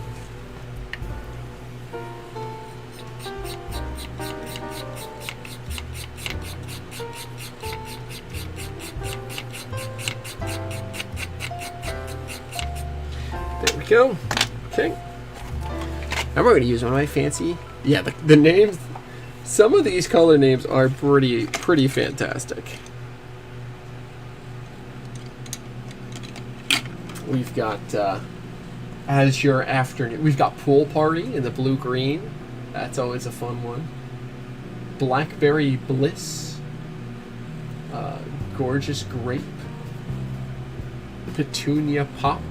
There we go. Okay. Now we're going to use one of my fancy... Yeah, the names... Some of these color names are pretty fantastic. We've got Azure Afternoon. We've got Pool Party in the blue-green. That's always a fun one. Blackberry Bliss. Gorgeous Grape. Petunia Pop.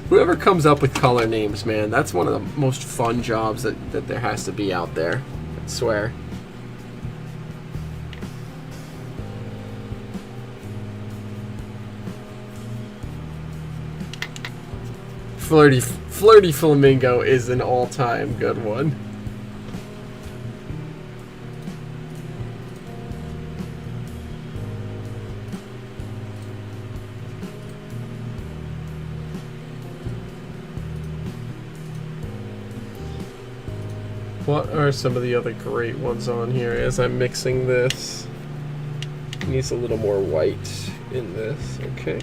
Whoever comes up with color names, man, that's one of the most fun jobs that there has to be out there. I swear. Flirty Flamingo is an all-time good one. What are some of the other great ones on here as I'm mixing this? Needs a little more white in this, okay.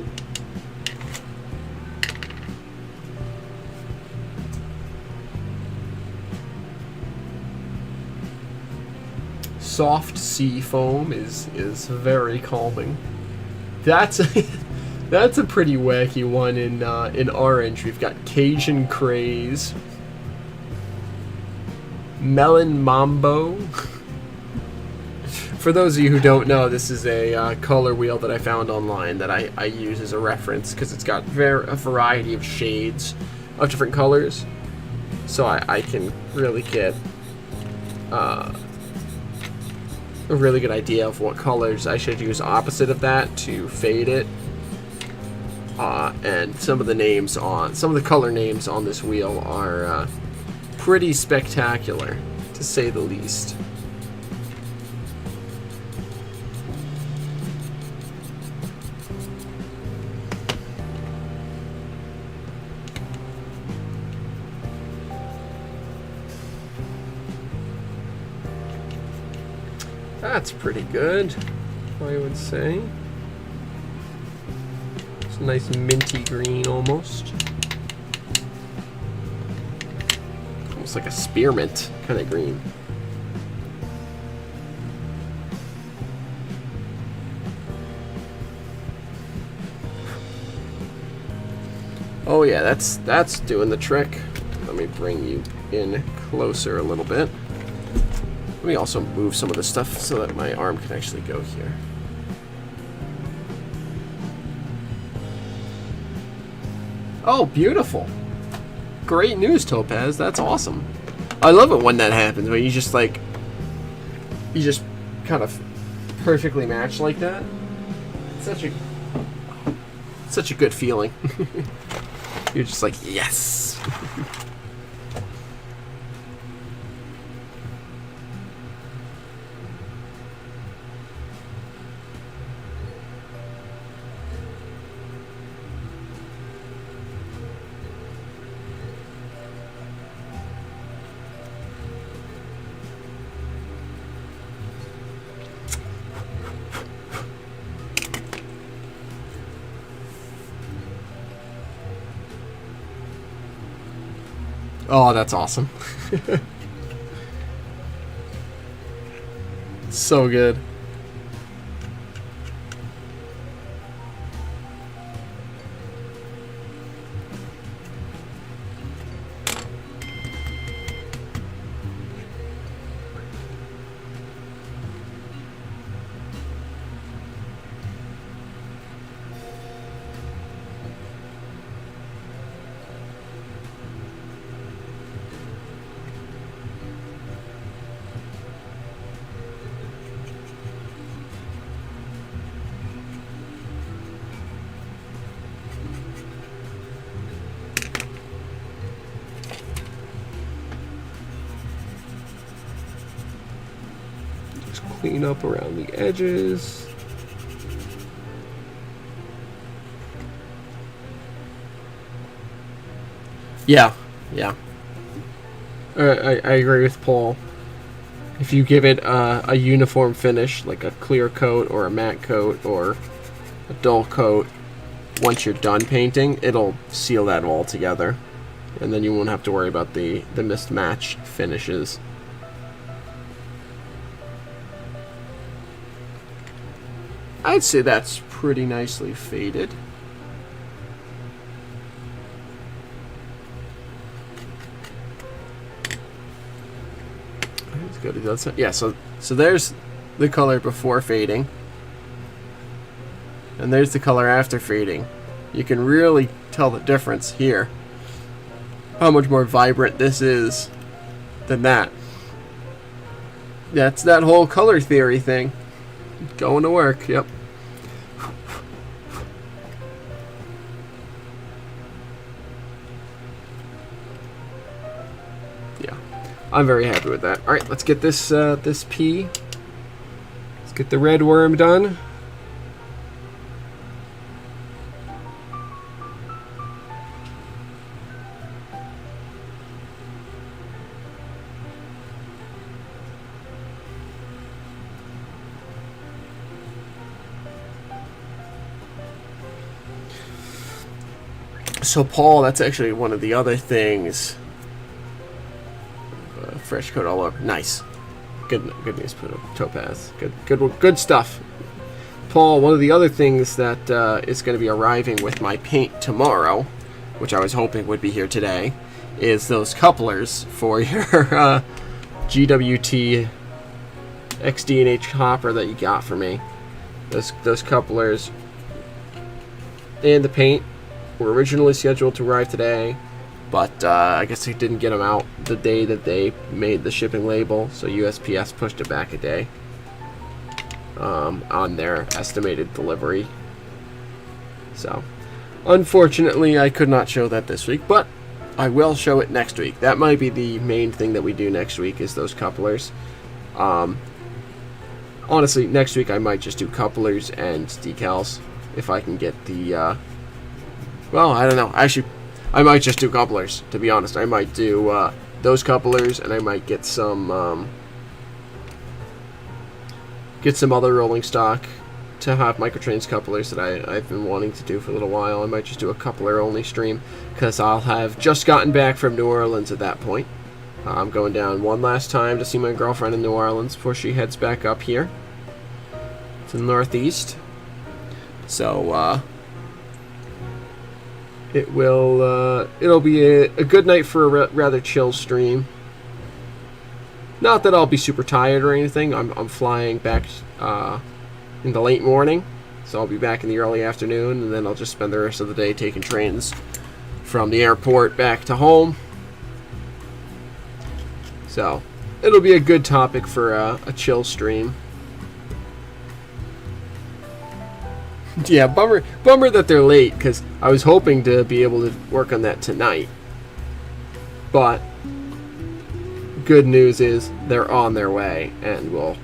Soft sea foam is very calming. That's that's a pretty wacky one in orange. We've got Cajun Craze. Melon Mambo. For those of you who don't know, this is a color wheel that I found online that I use as a reference because it's got a variety of shades of different colors, so I can really get a really good idea of what colors I should use opposite of that to fade it. And some of the color names on this wheel are pretty spectacular, to say the least. That's pretty good, I would say. It's a nice minty green almost. Almost like a spearmint kind of green. Oh yeah, that's doing the trick. Let me bring you in closer a little bit. Let me also move some of the stuff so that my arm can actually go here. Oh, beautiful. Great news, Topaz. That's awesome. I love it when that happens, when you just kind of perfectly match like that. It's such a good feeling. You're just like, yes. Oh, that's awesome. So good. Clean up around the edges. Yeah, yeah. I agree with Paul. If you give it a uniform finish, like a clear coat or a matte coat or a dull coat, once you're done painting, it'll seal that all together. And then you won't have to worry about the mismatched finishes. I'd say that's pretty nicely faded. Let's go to the other side. Yeah, so there's the color before fading. And there's the color after fading. You can really tell the difference here. How much more vibrant this is than that. That's that whole color theory thing. Going to work, yep. Yeah, I'm very happy with that. All right, let's get this this P. Let's get the red worm done. So Paul, that's actually one of the other things. Fresh coat all over. Nice. Good news, Topaz. Good stuff. Paul, one of the other things that is going to be arriving with my paint tomorrow, which I was hoping would be here today, is those couplers for your GWT XD&H hopper that you got for me. Those couplers and the paint were originally scheduled to arrive today, but I guess they didn't get them out the day that they made the shipping label, so USPS pushed it back a day on their estimated delivery. So, unfortunately, I could not show that this week, but I will show it next week. That might be the main thing that we do next week, is those couplers. Honestly, next week I might just do couplers and decals if I can get the... well, I don't know. Actually, I might just do couplers, to be honest. I might do those couplers, and I might get some other rolling stock to have microtrains couplers that I've been wanting to do for a little while. I might just do a coupler-only stream, because I'll have just gotten back from New Orleans at that point. I'm going down one last time to see my girlfriend in New Orleans before she heads back up here to the Northeast. So, it'll be a good night for a rather chill stream. Not that I'll be super tired or anything. I'm flying back in the late morning, so I'll be back in the early afternoon, and then I'll just spend the rest of the day taking trains from the airport back to home. So it'll be a good topic for a chill stream. Yeah, bummer that they're late, because I was hoping to be able to work on that tonight. But good news is they're on their way, and will,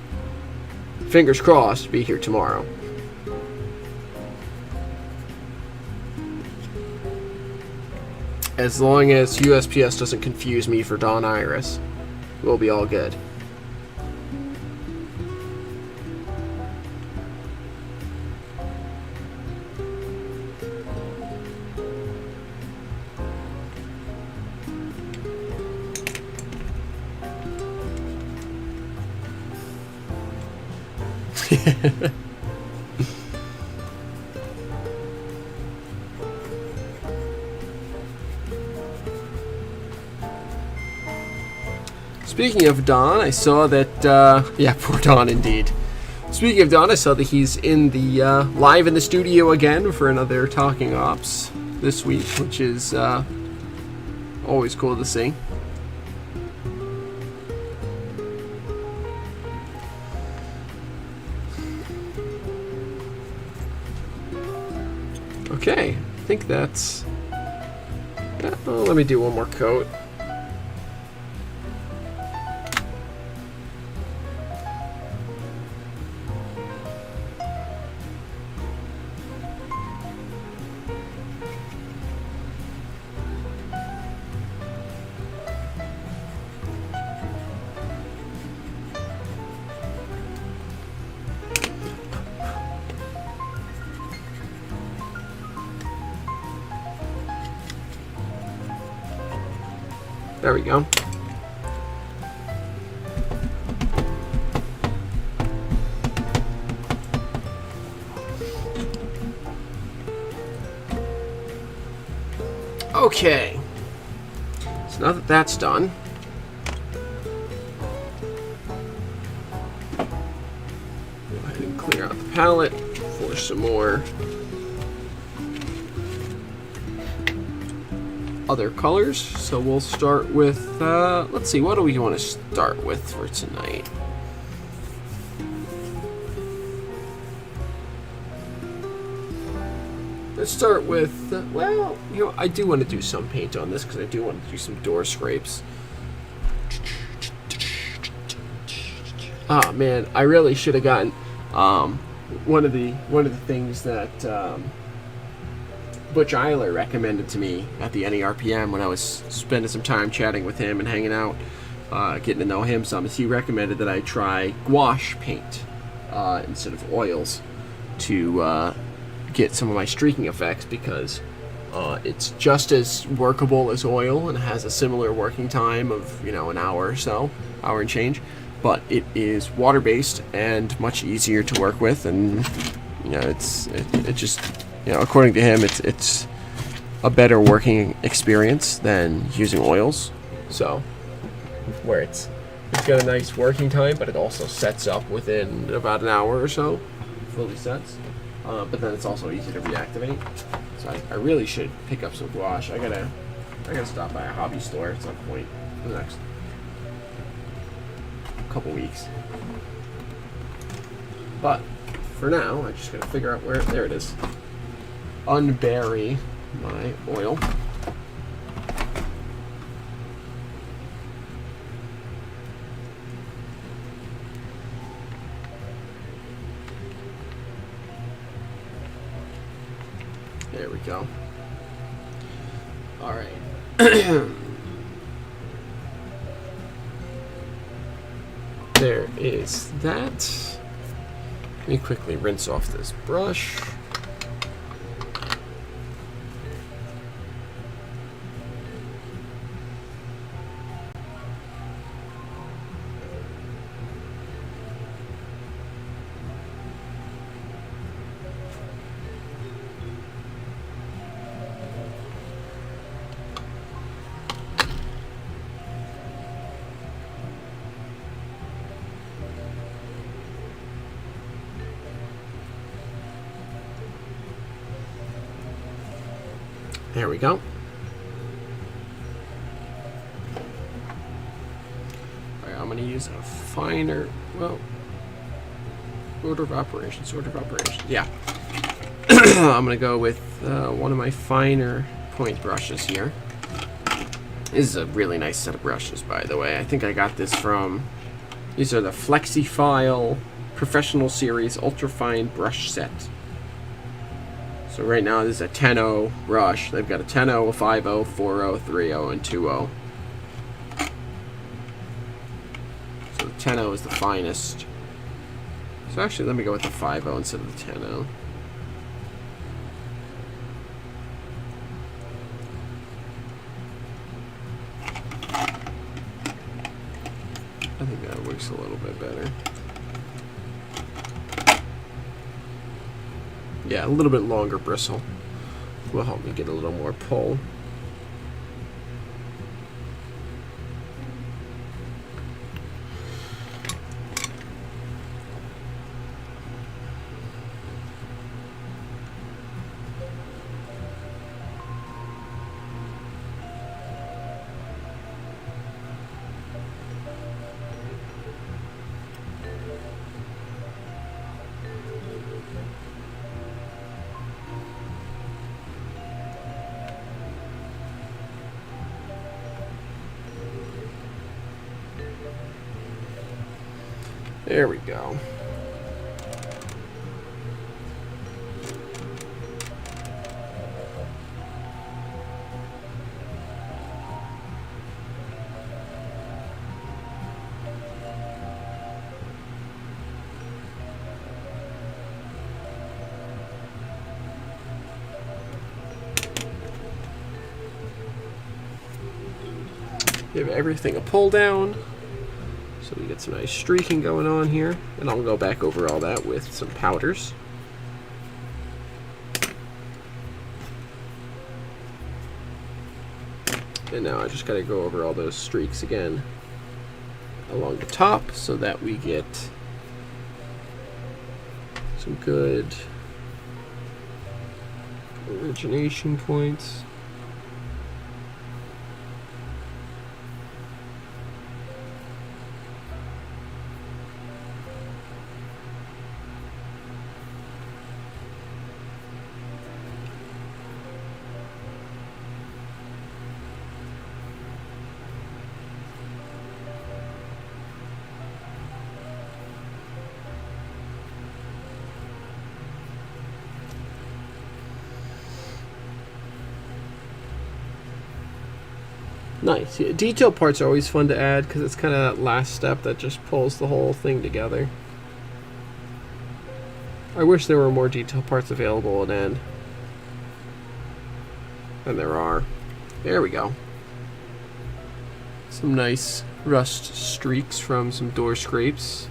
fingers crossed, be here tomorrow. As long as USPS doesn't confuse me for Dawn Iris, we'll be all good. Speaking of Don, I saw that, yeah, poor Don indeed. Speaking of Don, I saw that he's in the, live in the studio again for another Talking Ops this week, which is, always cool to see. Okay, I think that's, well, let me do one more coat. There we go. Okay. So now that that's done, go ahead and clear out the palette for some more other colors. So we'll start with, let's see, what do we want to start with for tonight? Let's start with, well, you know, I do want to do some paint on this because I do want to do some door scrapes. Ah, man, I really should have gotten one of the things that Butch Eiler recommended to me at the NERPM when I was spending some time chatting with him and hanging out, getting to know him some, is he recommended that I try gouache paint instead of oils to get some of my streaking effects, because it's just as workable as oil and has a similar working time of, you know, an hour or so, hour and change, but it is water-based and much easier to work with, and you know, it just, you know, according to him, it's a better working experience than using oils. So, where it's got a nice working time, but it also sets up within about an hour or so, fully sets. But then it's also easy to reactivate. So I really should pick up some gouache. I gotta stop by a hobby store at some point in the next couple weeks. But for now, I just gotta figure out where. There it is. Unbury my oil. There we go. All right. There is that. Let me quickly rinse off this brush. There we go. Alright, I'm going to use a finer, well, order of operations. Yeah. I'm going to go with one of my finer point brushes here. This is a really nice set of brushes, by the way. I think I got this from, these are the FlexiFile Professional Series Ultrafine Brush Set. So right now this is a 10-0 brush. They've got a 10-0, a 5-0, 4-0, 3-0, and 2-0. So the 10-0 is the finest. So actually, let me go with the 5-0 instead of the 10-0. I think that works a little bit better. Yeah, a little bit longer bristle will help me get a little more pull. There we go. Give everything a pull down. So we get some nice streaking going on here, and I'll go back over all that with some powders. And now I just got to go over all those streaks again along the top so that we get some good origination points. Nice. Yeah, detail parts are always fun to add because it's kind of that last step that just pulls the whole thing together. I wish there were more detail parts available at end than there are. There we go. Some nice rust streaks from some door scrapes.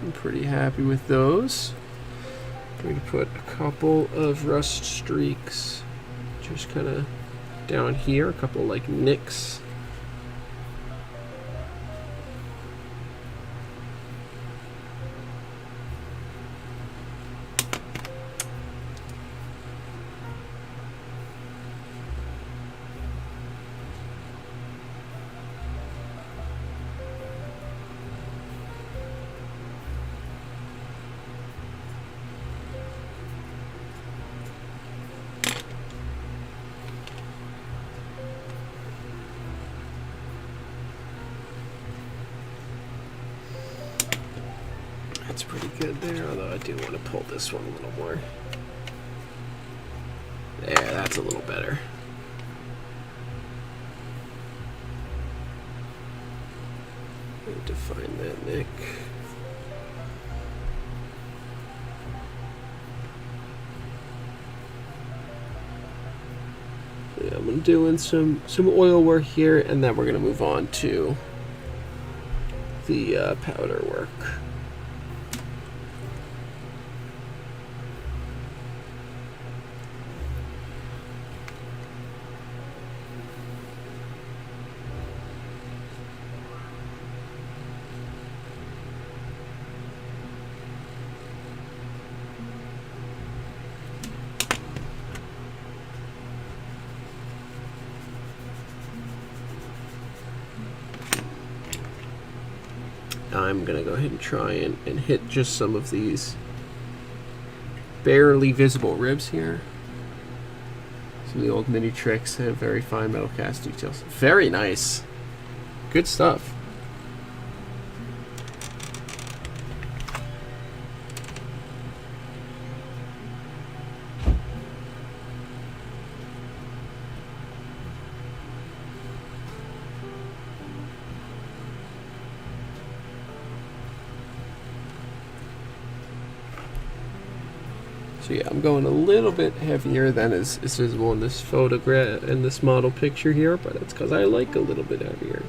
I'm pretty happy with those. I'm going to put a couple of rust streaks just kind of down here, a couple like nicks. That's pretty good there, although I do want to pull this one a little more. There, that's a little better. Need to find that nick. Yeah, I'm doing some oil work here, and then we're gonna move on to the powder work. I'm gonna go ahead and try and hit just some of these barely visible ribs here. Some of the old mini tricks have very fine metal cast details. Very nice. Good stuff. So yeah, I'm going a little bit heavier than is visible in this photograph, in this model picture here, but it's because I like a little bit heavier.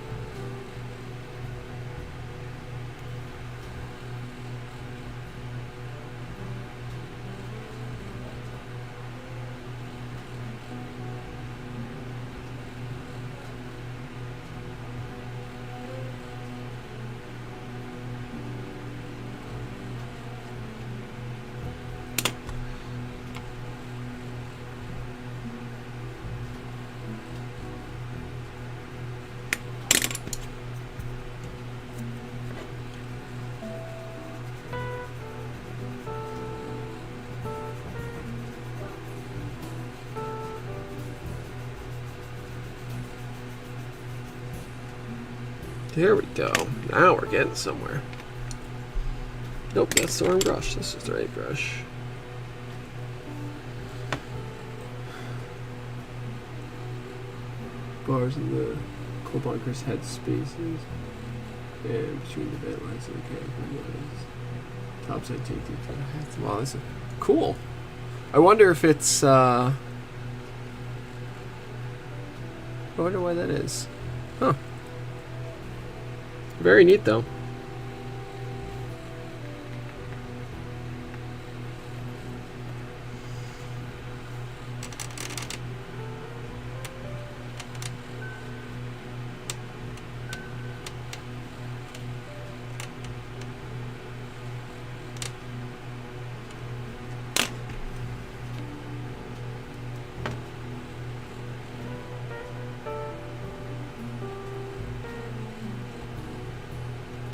There we go. Now we're getting somewhere. Nope, that's the wrong brush. This is the right brush. Bars in the coal bunkers had spaces, and between the vent lines and the cabin lines. Topside take the wow, this is cool. I wonder if it's I wonder why that is. Huh. Very neat though.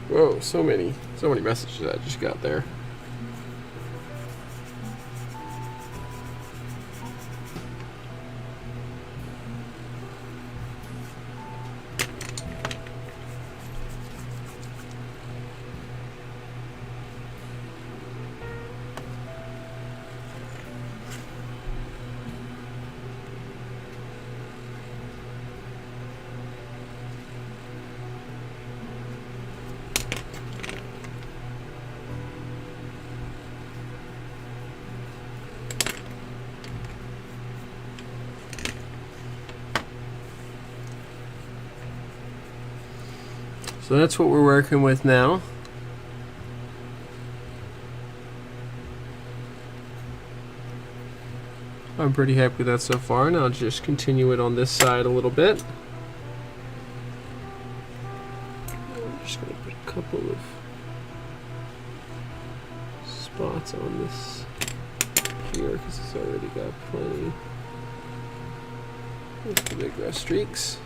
Whoa, so many messages I just got there. So that's what we're working with now. I'm pretty happy with that so far, and I'll just continue it on this side a little bit. I'm just going to put a couple of spots on this here because it's already got plenty of the big rough streaks.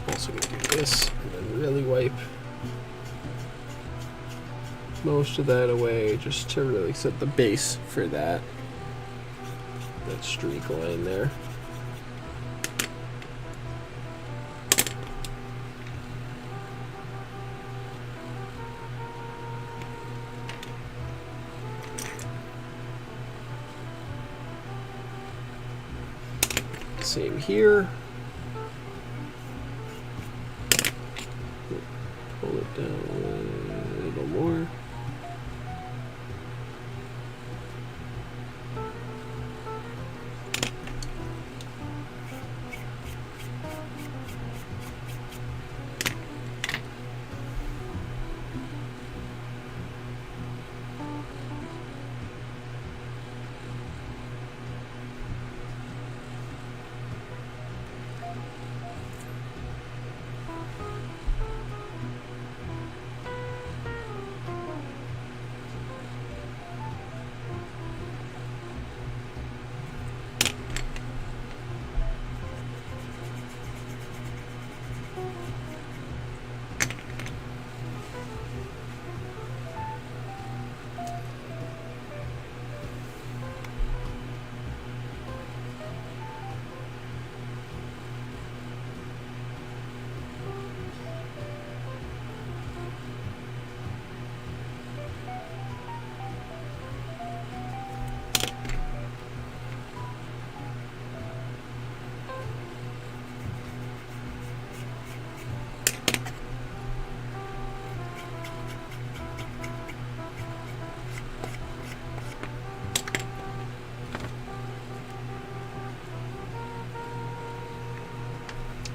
Also going to do this and then really wipe most of that away just to really set the base for that streak line there. Same here. Pull it down a little more.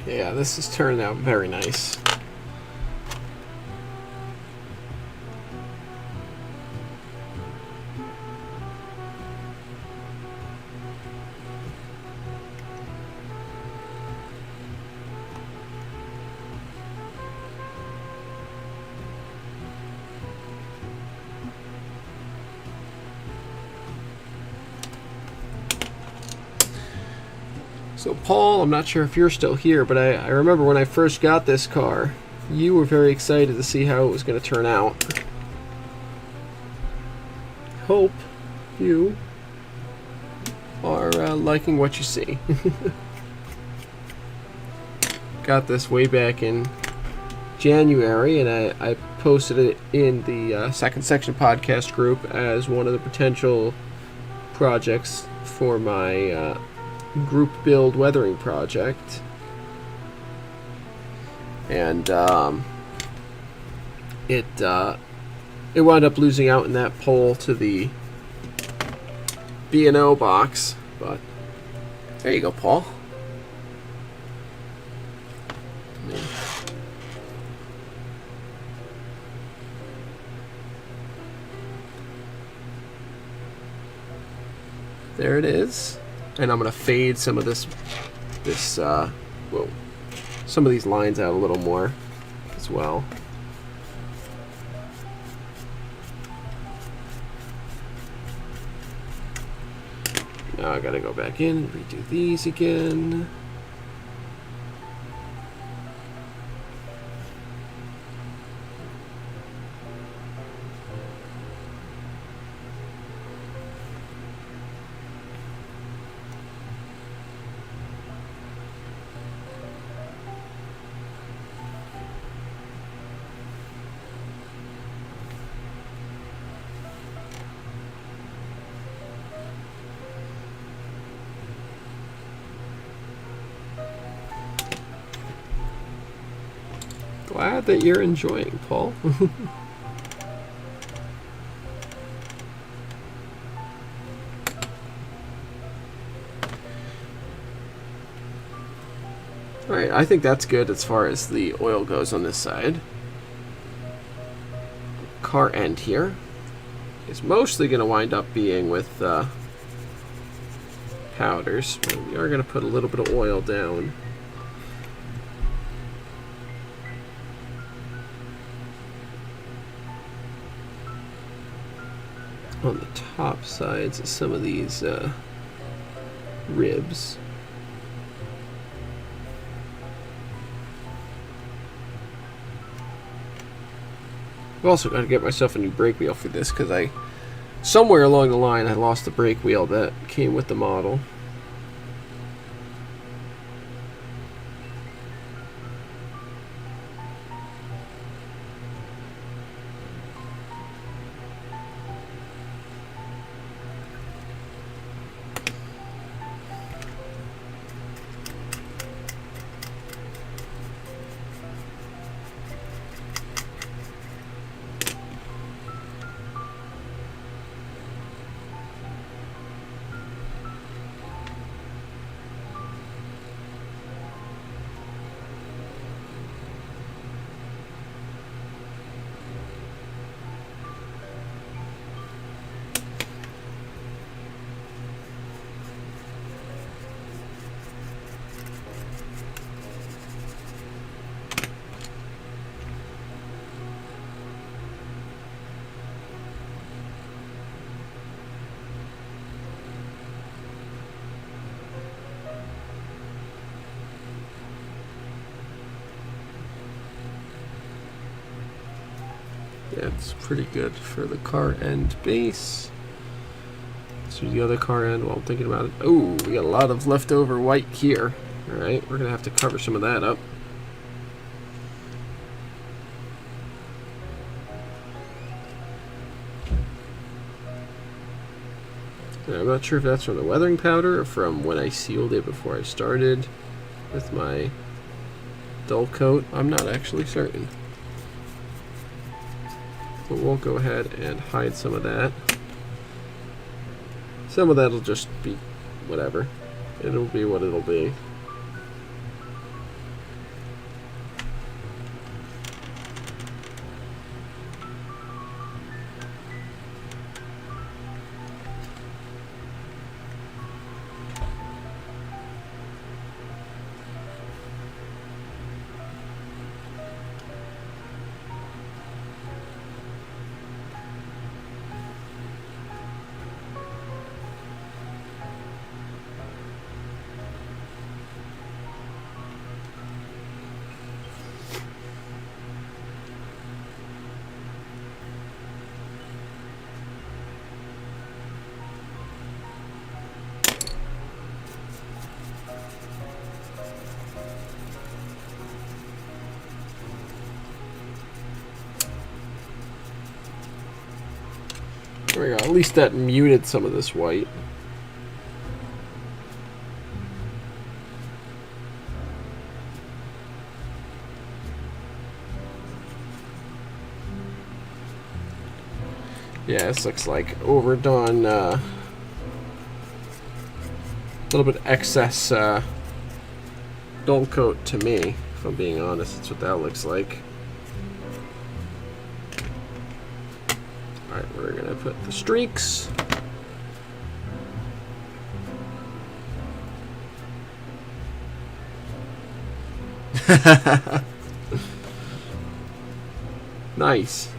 Yeah, this has turned out very nice. So Paul, I'm not sure if you're still here, but I remember when I first got this car, you were very excited to see how it was going to turn out. Hope you are liking what you see. Got this way back in January, and I posted it in the Second Section podcast group as one of the potential projects for my group build weathering project. And it wound up losing out in that poll to the B&O box, but there you go, Paul. There it is. And I'm going to fade some of some of these lines out a little more as well. Now I got to go back in and redo these again. Glad that you're enjoying, Paul. Alright, I think that's good as far as the oil goes on this side. Car end here is mostly going to wind up being with powders. We are going to put a little bit of oil down. On the top sides of some of these ribs. I've also got to get myself a new brake wheel for this because somewhere along the line I lost the brake wheel that came with the model. Yeah, it's pretty good for the car end base. So the other car end while I'm thinking about it. Oh, we got a lot of leftover white here. Alright, we're going to have to cover some of that up. And I'm not sure if that's from the weathering powder or from when I sealed it before I started with my dull coat. I'm not actually certain. But we'll go ahead and hide some of that. Some of that will just be whatever. It'll be what it'll be. There we go. At least that muted some of this white. Yeah, this looks like overdone, a little bit excess dull coat to me, if I'm being honest. That's what that looks like. Alright, we're going to put the streaks. Nice.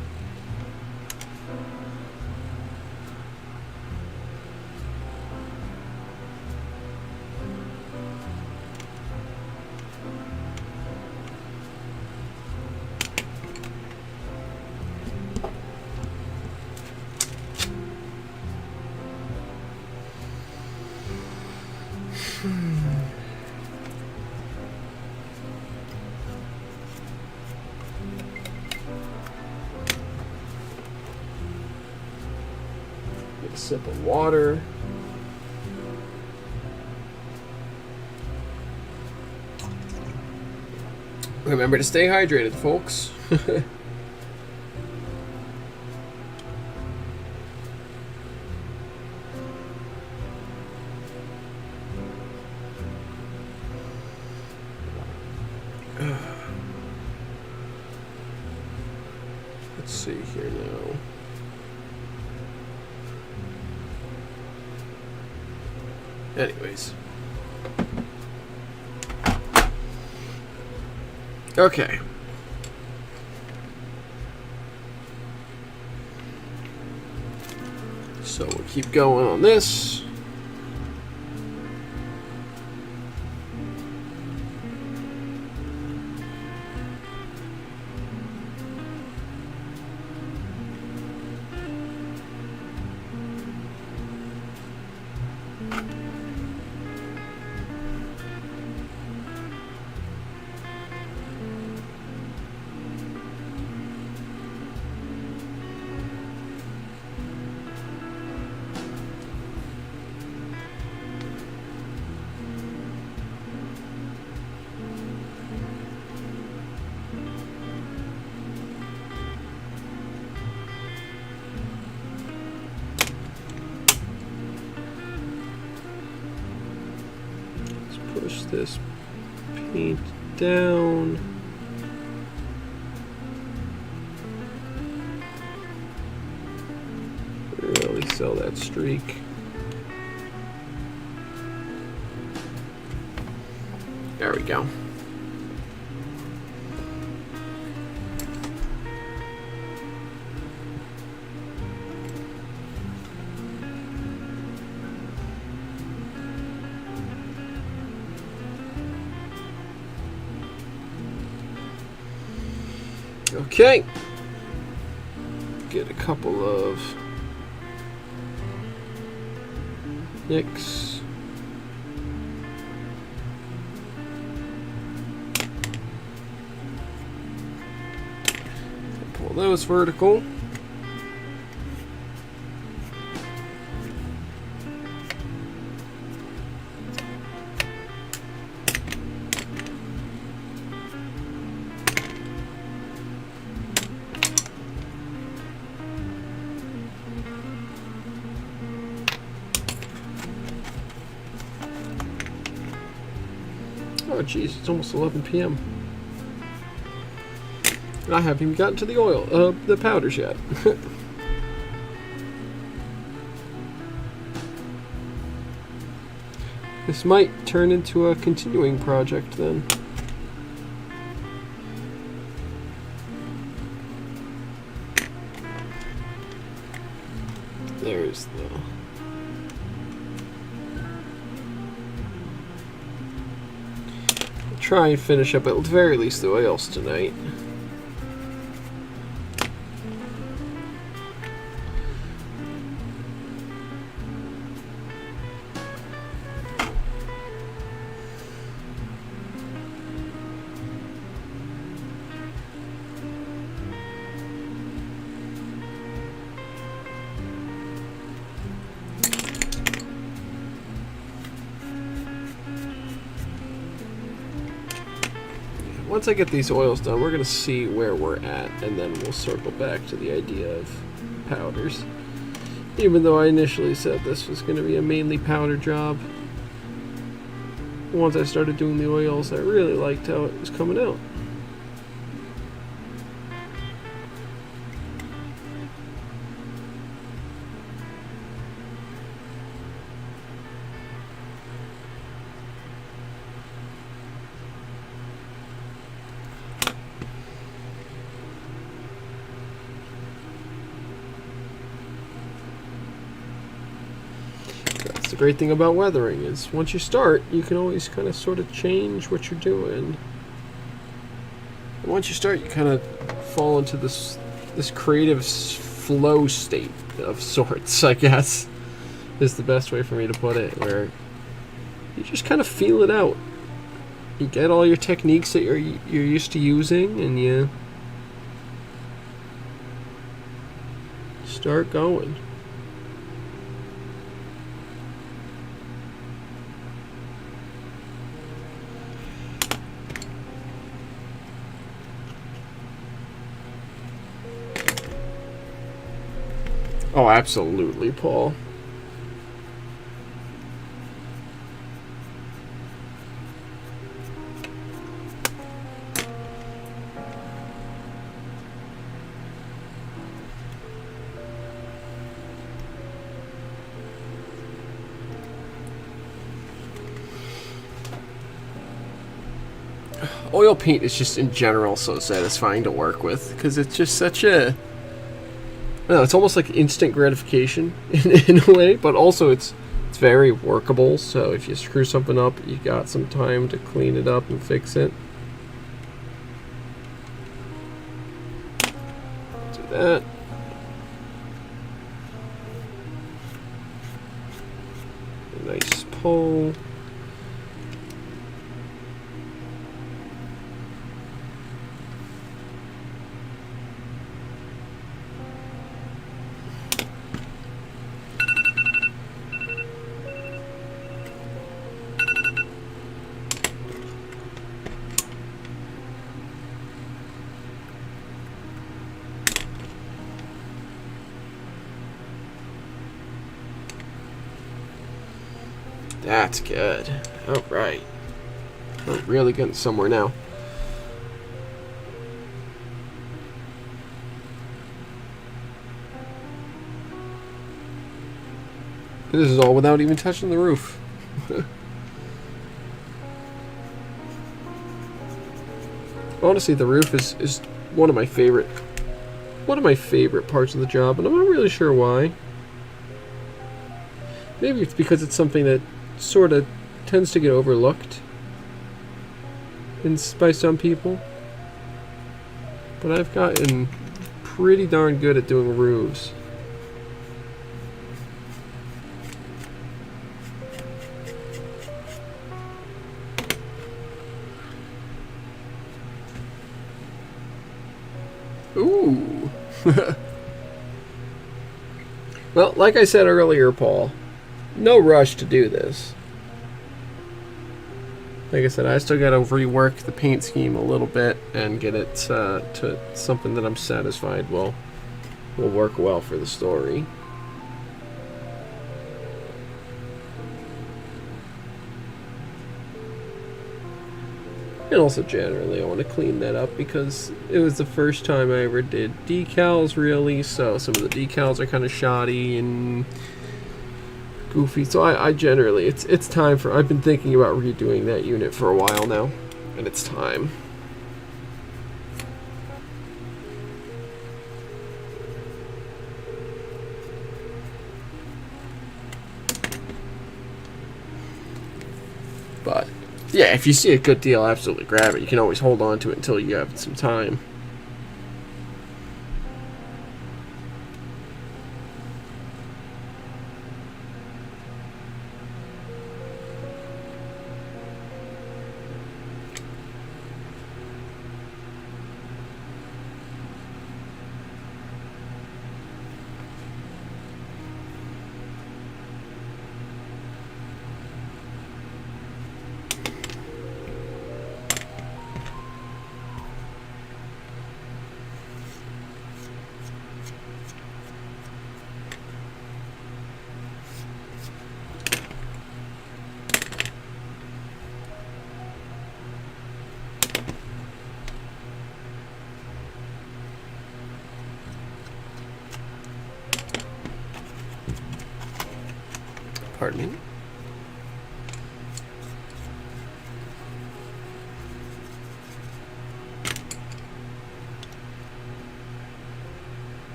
Get a sip of water. Remember to stay hydrated, folks. Let's see here now. Anyways. Okay. So we'll keep going on this. Push this paint down. Really sell that streak. There we go. Okay, get a couple of nicks. Pull those vertical. Oh geez, it's almost 11 p.m. And I haven't even gotten to the oil, the powders yet. This might turn into a continuing project then. There's the... Try and finish up at the very least the oils tonight. once I get these oils done, we're going to see where we're at, and then we'll circle back to the idea of powders. Even though I initially said this was going to be a mainly powder job, once I started doing the oils, I really liked how it was coming out. The great thing about weathering is once you start, you can always kind of sort of change what you're doing. And once you start, you kind of fall into this creative flow state of sorts, I guess, is the best way for me to put it, where you just kind of feel it out. You get all your techniques that you're used to using, and you start going. Oh, absolutely, Paul. Oil paint is just in general so satisfying to work with, because it's just such a... No, it's almost like instant gratification in a way, but also it's very workable. So if you screw something up, you got some time to clean it up and fix it. Do that. A nice pull. That's good. All right. We're really getting somewhere now. This is all without even touching the roof. Honestly, the roof is one of my favorite parts of the job, and I'm not really sure why. Maybe it's because it's something that sort of tends to get overlooked by some people. But I've gotten pretty darn good at doing roofs. Ooh. Well, like I said earlier, Paul, no rush to do this. Like I said, I still got to rework the paint scheme a little bit and get it to something that I'm satisfied will work well for the story. And also generally I want to clean that up because it was the first time I ever did decals really, so some of the decals are kind of shoddy and goofy. So I generally, it's time for, I've been thinking about redoing that unit for a while now, and it's time. But yeah, if you see a good deal, absolutely grab it. You can always hold on to it until you have some time. apartment.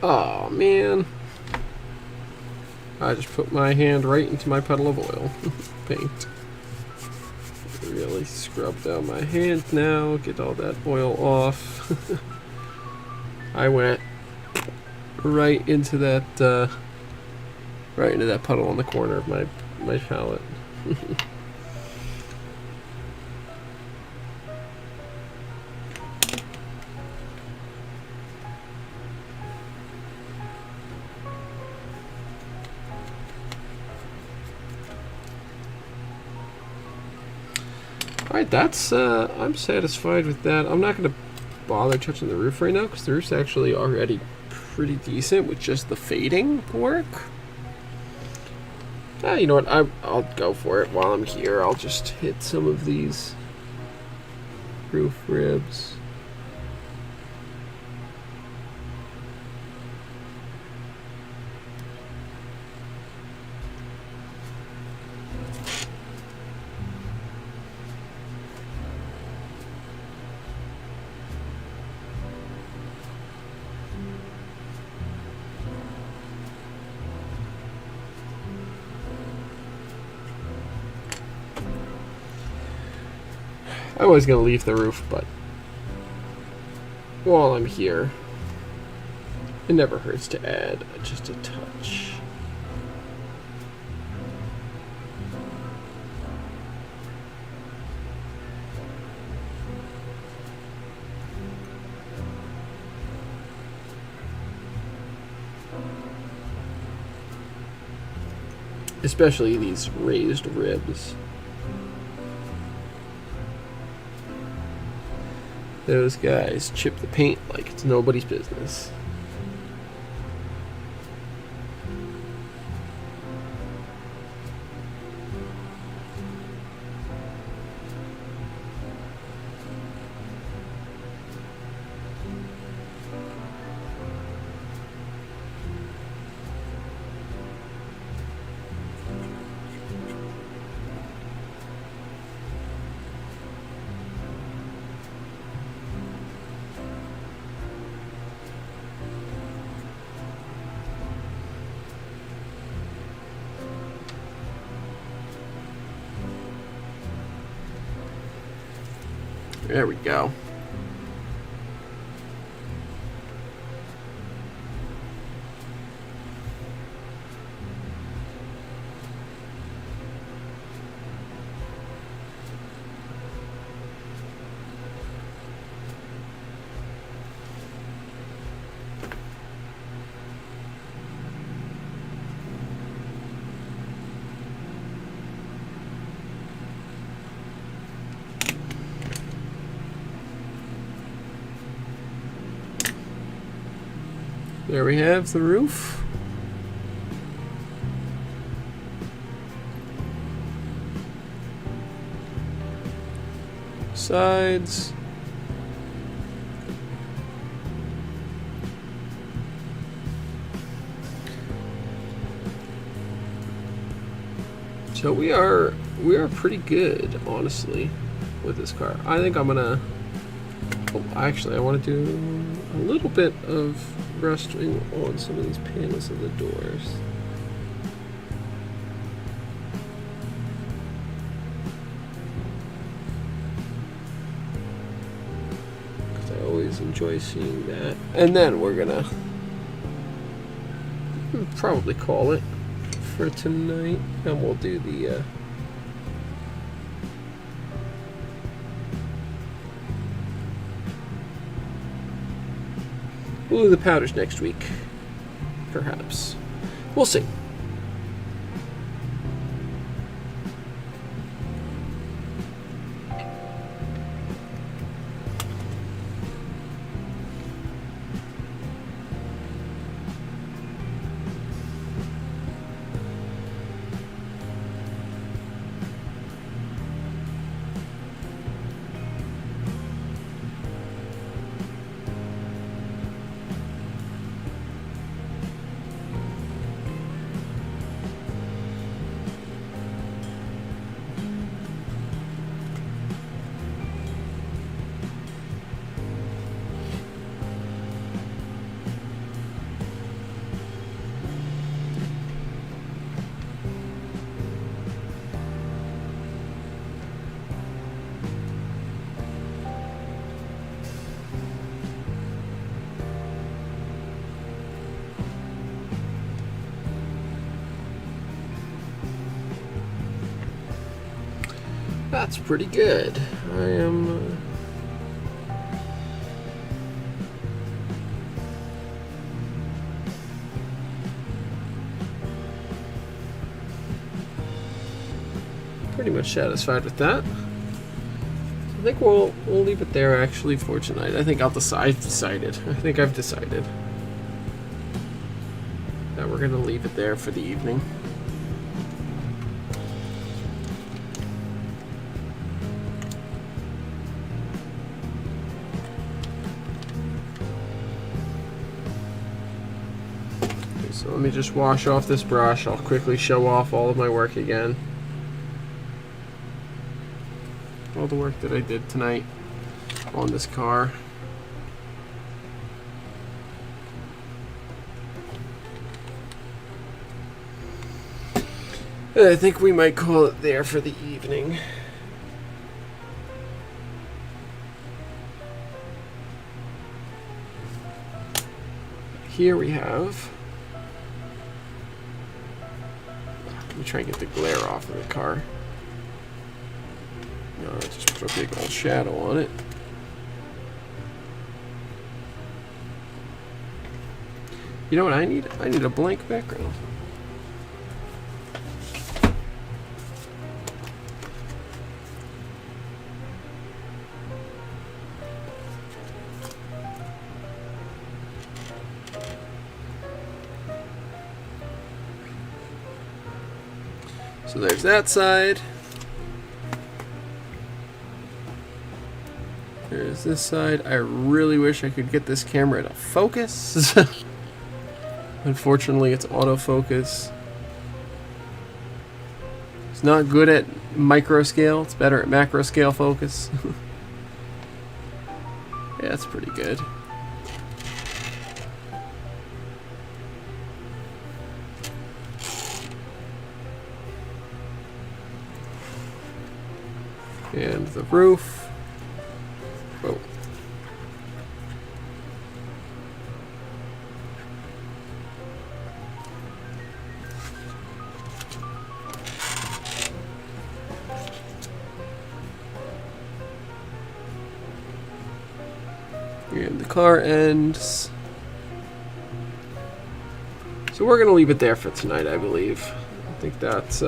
Oh man, I just put my hand right into my puddle of oil paint. Really scrub down my hand now, get all that oil off. I went right into that puddle on the corner of my palette. Alright, that's, I'm satisfied with that. I'm not going to bother touching the roof right now because the roof's actually already pretty decent with just the fading work. You know what, I'll go for it while I'm here. I'll just hit some of these roof ribs. I was going to leave the roof, but while I'm here, it never hurts to add just a touch. Especially these raised ribs. Those guys chip the paint like it's nobody's business. There we go. There we have the roof. Sides. So we are pretty good, honestly, with this car. I think I'm gonna. Oh, actually, I want to do a little bit of rustering on some of these panels of the doors. Because I always enjoy seeing that. And then we're gonna probably call it for tonight, and we'll do the We'll do the powders next week. Perhaps. We'll see. That's pretty good. I am... pretty much satisfied with that. I think we'll leave it there actually for tonight. I think I've decided that we're gonna leave it there for the evening. So let me just wash off this brush. I'll quickly show off all of my work again. All the work that I did tonight on this car. I think we might call it there for the evening. Here we have... Let me try and get the glare off of the car. No, just put a big old shadow on it. You know what I need? I need a blank background. So there's that side. There's this side. I really wish I could get this camera to focus. Unfortunately, it's autofocus. It's not good at micro scale. It's better at macro scale focus. Yeah, that's pretty good. And the roof. Oh. And the car ends. So we're going to leave it there for tonight, I believe. I think that's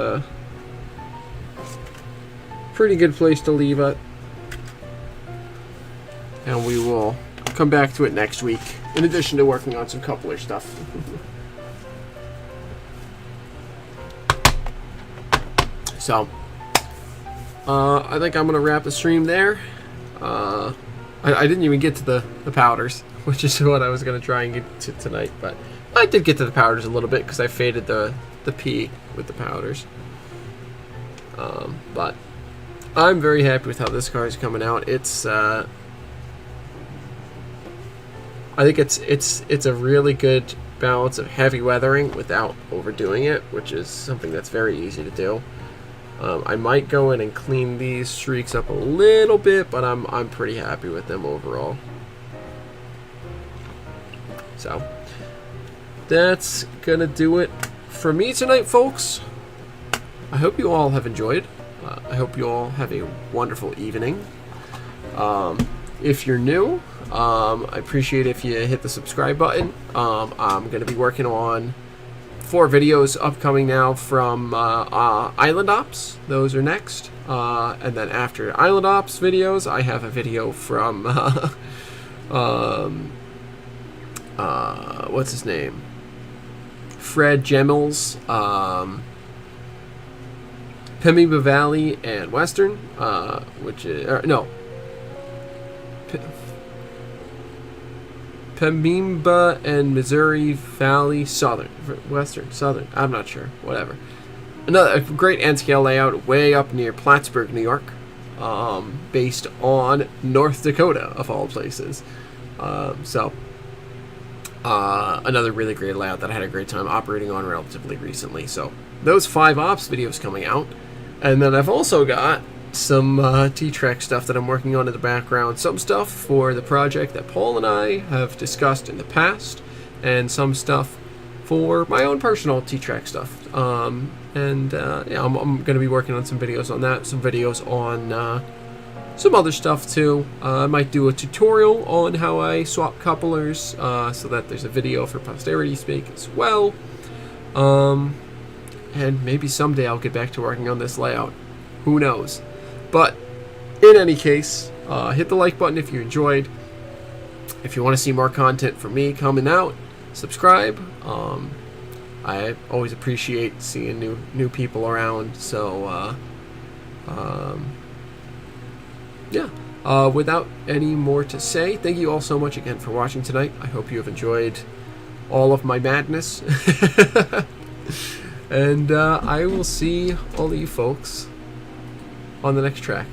pretty good place to leave it, and we will come back to it next week in addition to working on some coupler stuff. So I think I'm gonna wrap the stream there. I didn't even get to the powders, which is what I was gonna try and get to tonight, but I did get to the powders a little bit because I faded the P with the powders. But I'm very happy with how this car is coming out. It's I think it's a really good balance of heavy weathering without overdoing it, which is something that's very easy to do. I might go in and clean these streaks up a little bit, but I'm pretty happy with them overall. So that's gonna do it for me tonight, folks. I hope you all have enjoyed. I hope you all have a wonderful evening. If you're new, I appreciate if you hit the subscribe button. I'm going to be working on 4 videos upcoming now from Island Ops. Those are next. And then after Island Ops videos, I have a video from what's his name? Fred Gemmel's Pemmiba Valley and Western, which is no. Pemmiba and Missouri Valley Southern. Western, Southern, I'm not sure. Whatever. Another great N-scale layout way up near Plattsburgh, New York. Based on North Dakota, of all places. Another really great layout that I had a great time operating on relatively recently. So, those 5 ops videos coming out. And then I've also got some T-Trek stuff that I'm working on in the background. Some stuff for the project that Paul and I have discussed in the past, and some stuff for my own personal T-Trek stuff. Yeah, I'm going to be working on some videos on that, some videos on some other stuff too. I might do a tutorial on how I swap couplers, so that there's a video for posterity's sake as well. And maybe someday I'll get back to working on this layout. Who knows? But in any case, hit the like button if you enjoyed. If you want to see more content from me coming out, subscribe. I always appreciate seeing new people around. So yeah. Without any more to say, thank you all so much again for watching tonight. I hope you have enjoyed all of my madness. And I will see all of you folks on the next track.